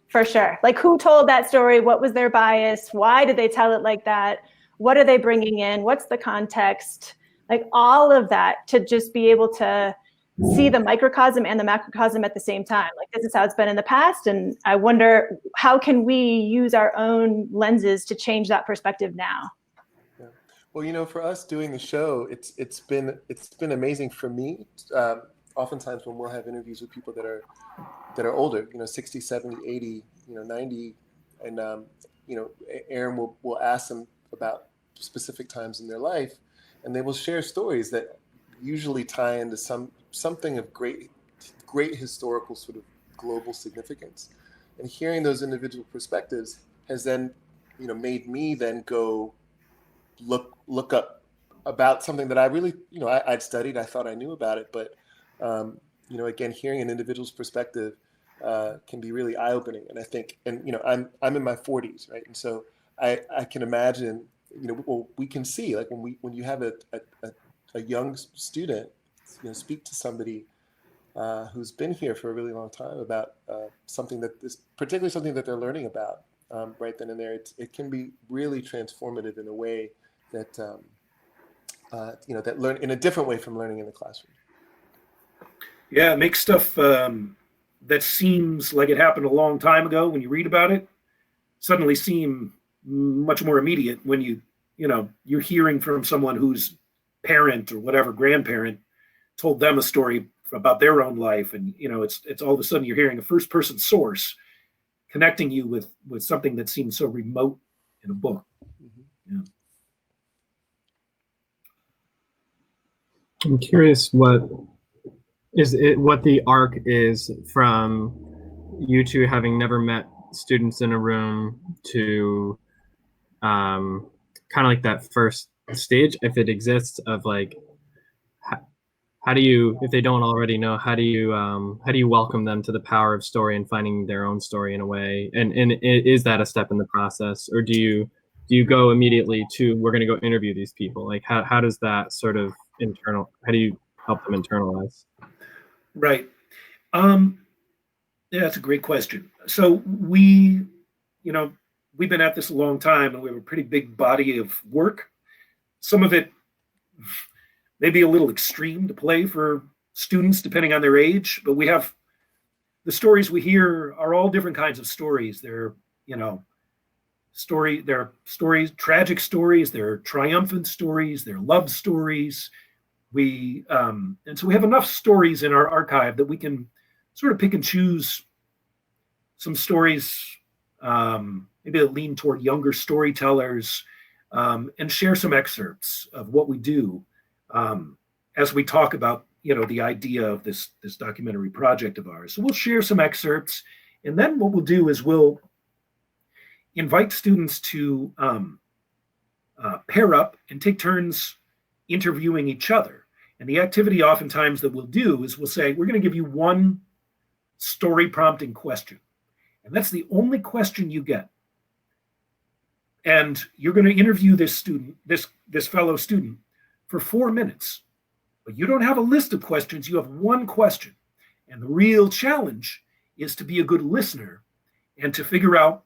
For sure. Like, who told that story? What was their bias? Why did they tell it like that? What are they bringing in? What's the context? Like, all of that, to just be able to see the microcosm and the macrocosm at the same time. Like, this is how it's been in the past. And I wonder, how can we use our own lenses to change that perspective now? Yeah. Well, for us doing the show, it's been amazing for me. Oftentimes when we'll have interviews with people that are older, 60, 70, 80, 90, and Aaron will ask them about specific times in their life, and they will share stories that usually tie into something of great historical sort of global significance. And hearing those individual perspectives has then made me then go look up about something that I really I'd studied, I thought I knew about it, but again, hearing an individual's perspective can be really eye-opening. And I think, I'm in my 40s, right? And so I can imagine, we can see, like, when you have a young student, speak to somebody who's been here for a really long time about something particularly something that they're learning about right then and there, it can be really transformative in a way that that learn in a different way from learning in the classroom. Yeah, it makes stuff that seems like it happened a long time ago when you read about it suddenly seem much more immediate when you're hearing from someone whose parent or whatever grandparent told them a story about their own life, and it's all of a sudden you're hearing a first person source connecting you with something that seems so remote in a book. Mm-hmm. Yeah. I'm curious what the arc is from you two having never met students in a room to kind of like that first stage, if it exists, of like, how do you, if they don't already know, how do you welcome them to the power of story and finding their own story in a way? And is that a step in the process, or do you go immediately to, we're going to go interview these people? Like, how does that sort of how do you help them internalize? Right. Yeah, that's a great question. So we've been at this a long time, and we have a pretty big body of work. Some of it may be a little extreme to play for students depending on their age, but we have the stories we hear are all different kinds of stories. They're, they're stories, tragic stories, they're triumphant stories, they're love stories. And so we have enough stories in our archive that we can sort of pick and choose some stories, maybe that lean toward younger storytellers, and share some excerpts of what we do as we talk about, the idea of this documentary project of ours. So we'll share some excerpts, and then what we'll do is we'll invite students to pair up and take turns interviewing each other. And the activity oftentimes that we'll do is we'll say, we're going to give you one story prompting question. And that's the only question you get. And you're going to interview this student, this fellow student, for 4 minutes. But you don't have a list of questions, you have one question. And the real challenge is to be a good listener and to figure out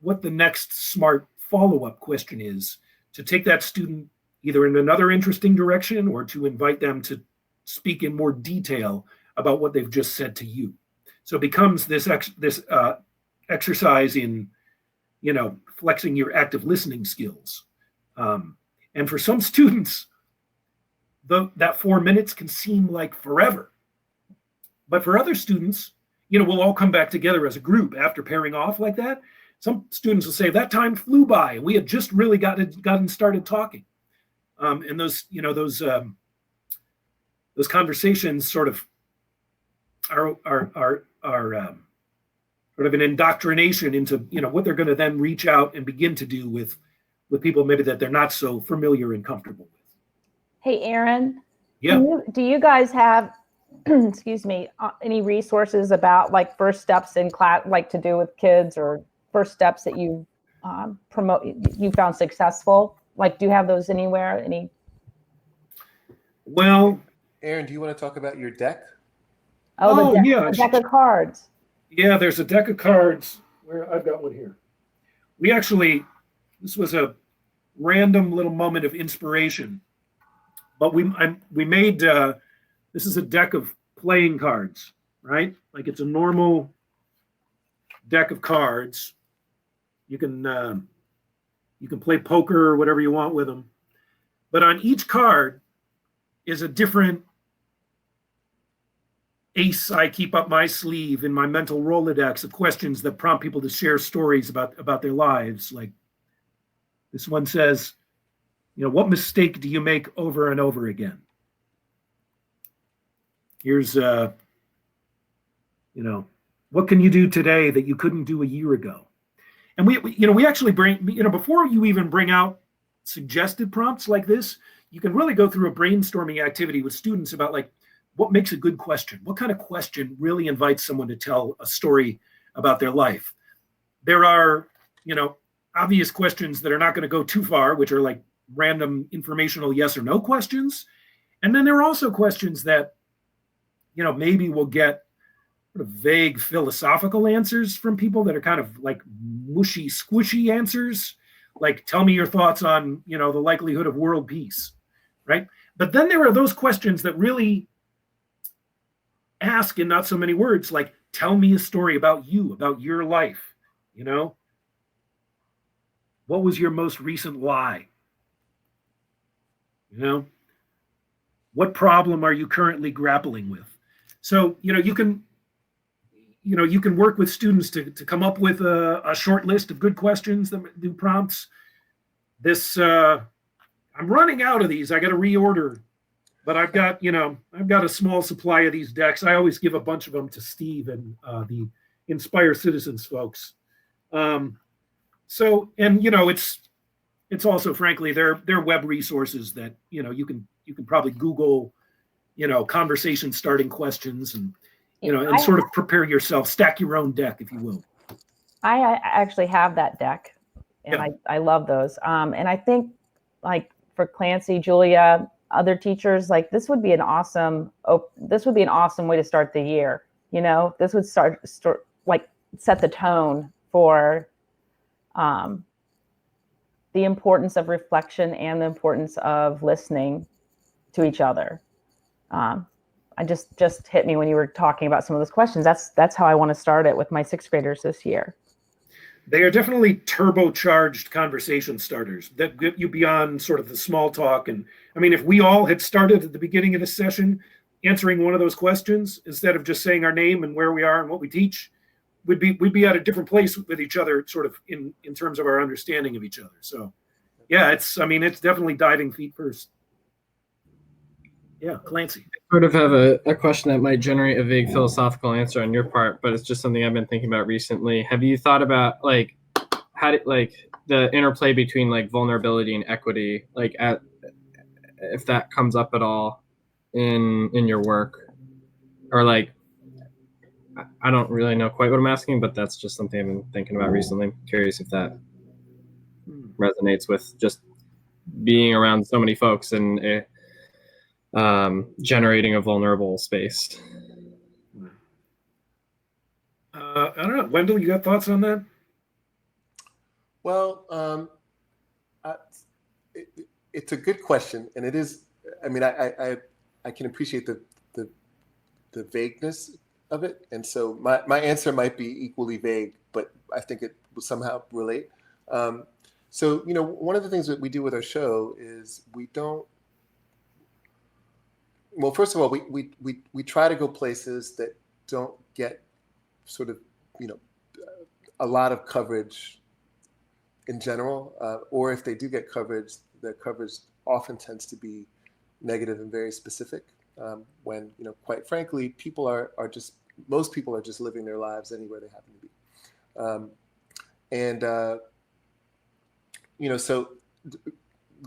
what the next smart follow-up question is, to take that student either in another interesting direction or to invite them to speak in more detail about what they've just said to you. So it becomes this exercise in, flexing your active listening skills. And for some students, that 4 minutes can seem like forever. But for other students, we'll all come back together as a group after pairing off like that. Some students will say that time flew by and we had just really gotten started talking. And those conversations sort of are sort of an indoctrination into what they're going to then reach out and begin to do with people maybe that they're not so familiar and comfortable with. Hey, Aaron. Yeah. Do you guys have, excuse me, any resources about like first steps in class, like to do with kids, or first steps that you you found successful? Like, do you have those anywhere? Any? Well, Aaron, do you want to talk about your deck? Oh, the deck of cards. Yeah, there's a deck of cards where I've got one here. This was a random little moment of inspiration, but we made, this is a deck of playing cards, right? Like it's a normal deck of cards. You can play poker or whatever you want with them. But on each card is a different ace I keep up my sleeve in my mental Rolodex of questions that prompt people to share stories about their lives. Like this one says, what mistake do you make over and over again? Here's, what can you do today that you couldn't do a year ago? And we actually bring, before you even bring out suggested prompts like this, you can really go through a brainstorming activity with students about like, what makes a good question? What kind of question really invites someone to tell a story about their life? There are, obvious questions that are not going to go too far, which are like random informational yes or no questions. And then there are also questions that, maybe we'll get sort of vague philosophical answers from people that are kind of like mushy, squishy answers. Like, tell me your thoughts on, the likelihood of world peace, right? But then there are those questions that really ask in not so many words, like, tell me a story about you, about your life, what was your most recent lie? What problem are you currently grappling with? So, you can work with students to come up with a short list of good questions that do prompts. I'm running out of these. I got to reorder. But I've got a small supply of these decks. I always give a bunch of them to Steve and the Inspire Citizens folks. It's also, frankly, they're web resources that you can probably Google, conversation starting questions and and sort of prepare yourself, stack your own deck, if you will. I actually have that deck, and yeah. I love those. And I think like for Clancey, Julia, other teachers, like this would be an awesome way to start the year. This would start like set the tone for the importance of reflection and the importance of listening to each other. I just hit me when you were talking about some of those questions. That's how I want to start it with my sixth graders this year. They are definitely turbocharged conversation starters that get you beyond sort of the small talk. And I mean, if we all had started at the beginning of the session answering one of those questions instead of just saying our name and where we are and what we teach, we'd be at a different place with each other, sort of in terms of our understanding of each other. So, yeah, it's definitely diving feet first. Yeah, Clancey. I sort of have a question that might generate a vague philosophical answer on your part, but it's just something I've been thinking about recently. Have you thought about like the interplay between like vulnerability and equity, if that comes up at all in your work, or like, I don't really know quite what I'm asking, but that's just something I've been thinking about recently. I'm curious if that resonates with just being around so many folks and generating a vulnerable space. I don't know. Wendell, you got thoughts on that? Well, it's a good question, and it is. I mean, I can appreciate the vagueness of it, and so my answer might be equally vague, but I think it will somehow relate. So one of the things that we do with our show is we don't. Well, first of all, we try to go places that don't get sort of a lot of coverage in general, or if they do get coverage, the coverage often tends to be negative and very specific. When quite frankly, most people are just living their lives anywhere they happen to be, so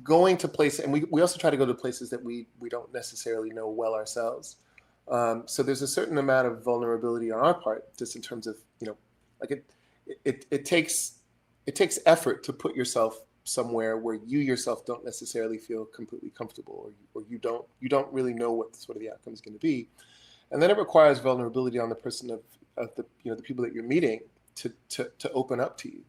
going to places, and we also try to go to places that we don't necessarily know well ourselves. So there's a certain amount of vulnerability on our part, just in terms of like it takes effort to put yourself somewhere where you yourself don't necessarily feel completely comfortable, or you don't really know what sort of the outcome is going to be, and then it requires vulnerability on the person of the the people that you're meeting to open up to you.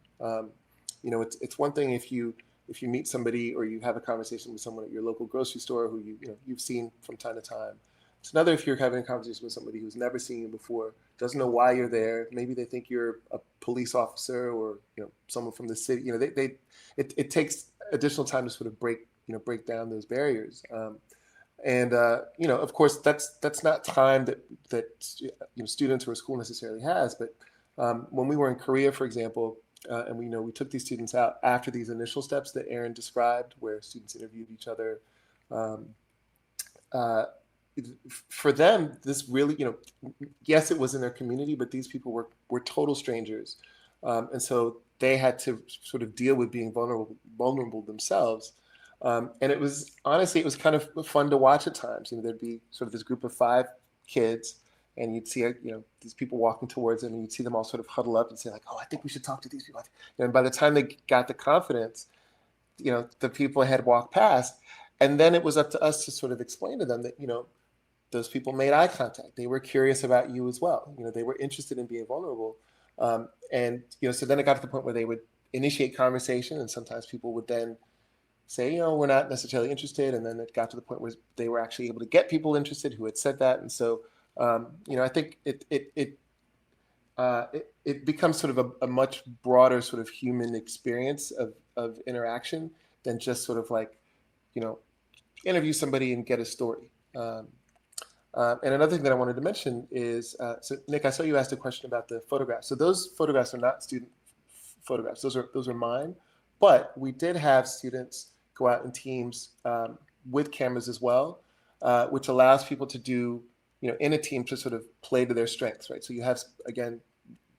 It's one thing if you meet somebody or you have a conversation with someone at your local grocery store who you've seen from time to time. It's another if you're having a conversation with somebody who's never seen you before, doesn't know why you're there. Maybe they think you're a police officer or someone from the city. It takes additional time to sort of break down those barriers. Of course, that's not time that students or a school necessarily has. But when we were in Korea, for example, and we took these students out after these initial steps that Aaron described, where students interviewed each other. For them, this really, yes, it was in their community, but these people were total strangers, and so they had to sort of deal with being vulnerable themselves. And it was kind of fun to watch at times. There'd be sort of this group of 5 kids, and you'd see these people walking towards them, and you'd see them all sort of huddle up and say like, "Oh, I think we should talk to these people." And by the time they got the confidence, the people had walked past, and then it was up to us to sort of explain to them that those people made eye contact. They were curious about you as well. They were interested in being vulnerable. So then it got to the point where they would initiate conversation, and sometimes people would then say, we're not necessarily interested. And then it got to the point where they were actually able to get people interested who had said that. And so, I think it becomes sort of a much broader sort of human experience of interaction than just sort of like, interview somebody and get a story. And another thing that I wanted to mention is, so Nick, I saw you asked a question about the photographs. So those photographs are not student photographs. Those are mine. But we did have students go out in teams with cameras as well, which allows people to do, in a team to sort of play to their strengths, right? So you have, again,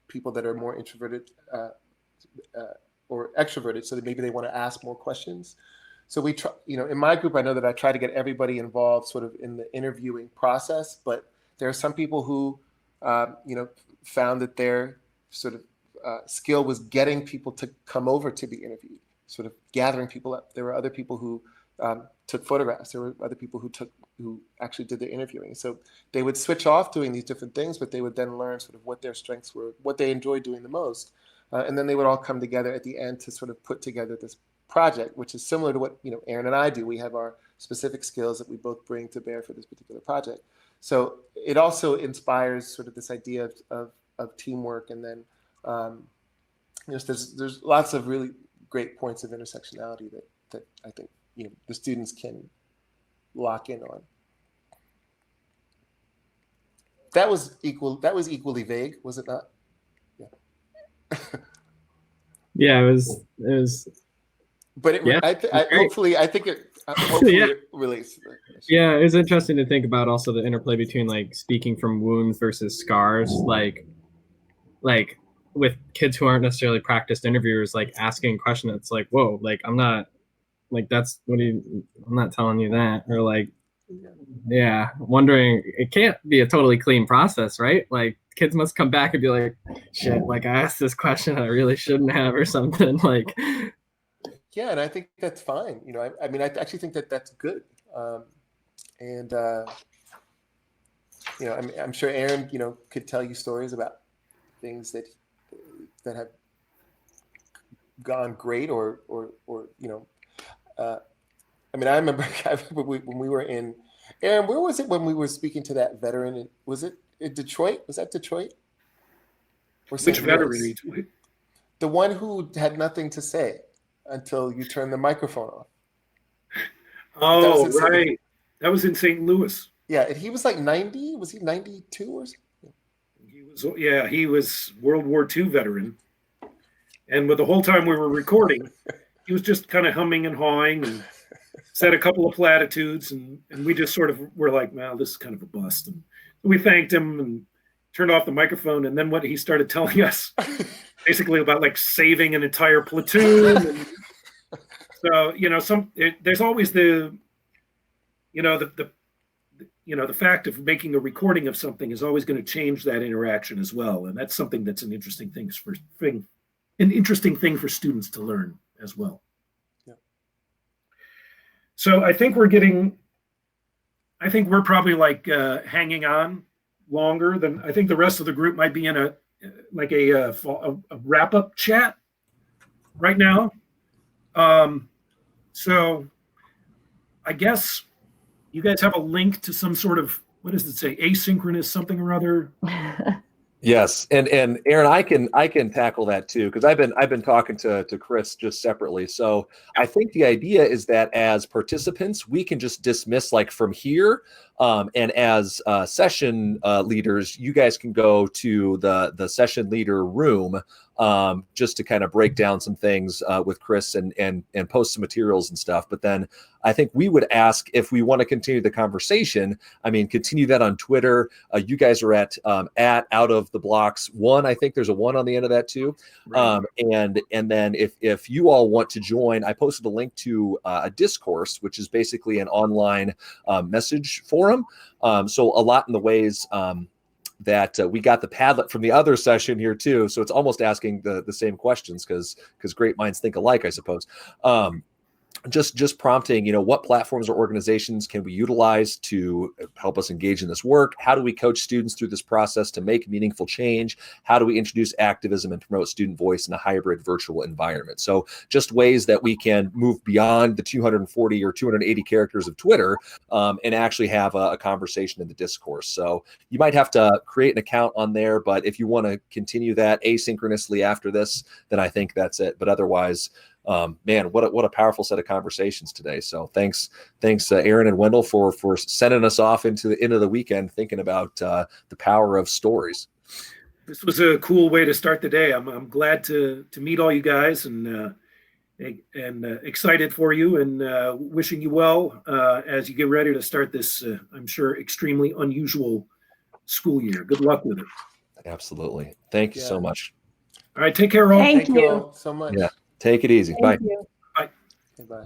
people that are more introverted or extroverted, so that maybe they want to ask more questions. So we try, in my group, I know that I try to get everybody involved sort of in the interviewing process, but there are some people who, found that their sort of skill was getting people to come over to be interviewed, sort of gathering people up. There were other people who took photographs. There were other people who actually did the interviewing. So they would switch off doing these different things, but they would then learn sort of what their strengths were, what they enjoyed doing the most. And then they would all come together at the end to sort of put together this project, which is similar to what Aaron and I do. We have our specific skills that we both bring to bear for this particular project. So it also inspires sort of this idea of teamwork, and then there's lots of really great points of intersectionality that I think the students can lock in on. That was equally vague, was it not? Yeah. Yeah, it was. But hopefully it relates to that. Yeah, it's interesting to think about also the interplay between like speaking from wounds versus scars, like with kids who aren't necessarily practiced interviewers, like asking a question that's like, whoa, like I'm not like, that's I'm not telling you that, or like Yeah, wondering, it can't be a totally clean process, right? Like kids must come back and be like, shit, like I asked this question I really shouldn't have or something. Like, yeah, and I think that's fine. You know, I mean, I actually think that that's good. And you know, I'm sure Aaron, you know, could tell you stories about things that have gone great, or you know, I mean, I remember when we were in, Aaron, where was it when we were speaking to that veteran? Was it in Detroit? Was that Detroit? Or Which veteran? Detroit? The one who had nothing to say until you turned the microphone off. Oh, right. That was in St. Louis. Yeah, and he was like 90. Was he 92 or something? He was World War II veteran. And with the whole time we were recording, he was just kind of humming and hawing and said a couple of platitudes, and we just sort of were like, well, this is kind of a bust. And we thanked him and turned off the microphone. And then what he started telling us basically about like saving an entire platoon. And so, you know, there's always the fact of making a recording of something is always going to change that interaction as well. And that's something that's an interesting thing for students to learn as well. Yeah. So I think we're probably like hanging on longer than I think the rest of the group might be in a wrap-up chat right now. So I guess you guys have a link to some sort of, what does it say, asynchronous something or other? Yes, and Aaron, I can tackle that too, because I've been talking to Chris just separately. So I think the idea is that as participants, we can just dismiss like from here, and as session leaders, you guys can go to the session leader room just to kind of break down some things with Chris and post some materials and stuff. But then I think we would ask if we want to continue the conversation. I mean, continue that on Twitter. You guys are at Out of the Blocks 1. I think there's a 1 on the end of that too. Right. And then if you all want to join, I posted a link to a discourse, which is basically an online message forum. So a lot in the ways that we got the Padlet from the other session here too. So it's almost asking the same questions because great minds think alike, I suppose. Just prompting, you know, what platforms or organizations can we utilize to help us engage in this work? How do we coach students through this process to make meaningful change? How do we introduce activism and promote student voice in a hybrid virtual environment? So just ways that we can move beyond the 240 or 280 characters of Twitter and actually have a conversation in the discourse. So you might have to create an account on there, but if you want to continue that asynchronously after this, then I think that's it. But otherwise, man, what a powerful set of conversations today. So thanks, Aaron and Wendell for sending us off into the end of the weekend thinking about the power of stories. This was a cool way to start the day. I'm glad to meet all you guys and excited for you and wishing you well as you get ready to start this, I'm sure, extremely unusual school year. Good luck with it. Absolutely. Thank you so much. All right, take care, all. Thank you all so much. Yeah. Take it easy. Thank Bye. you. Bye. Bye.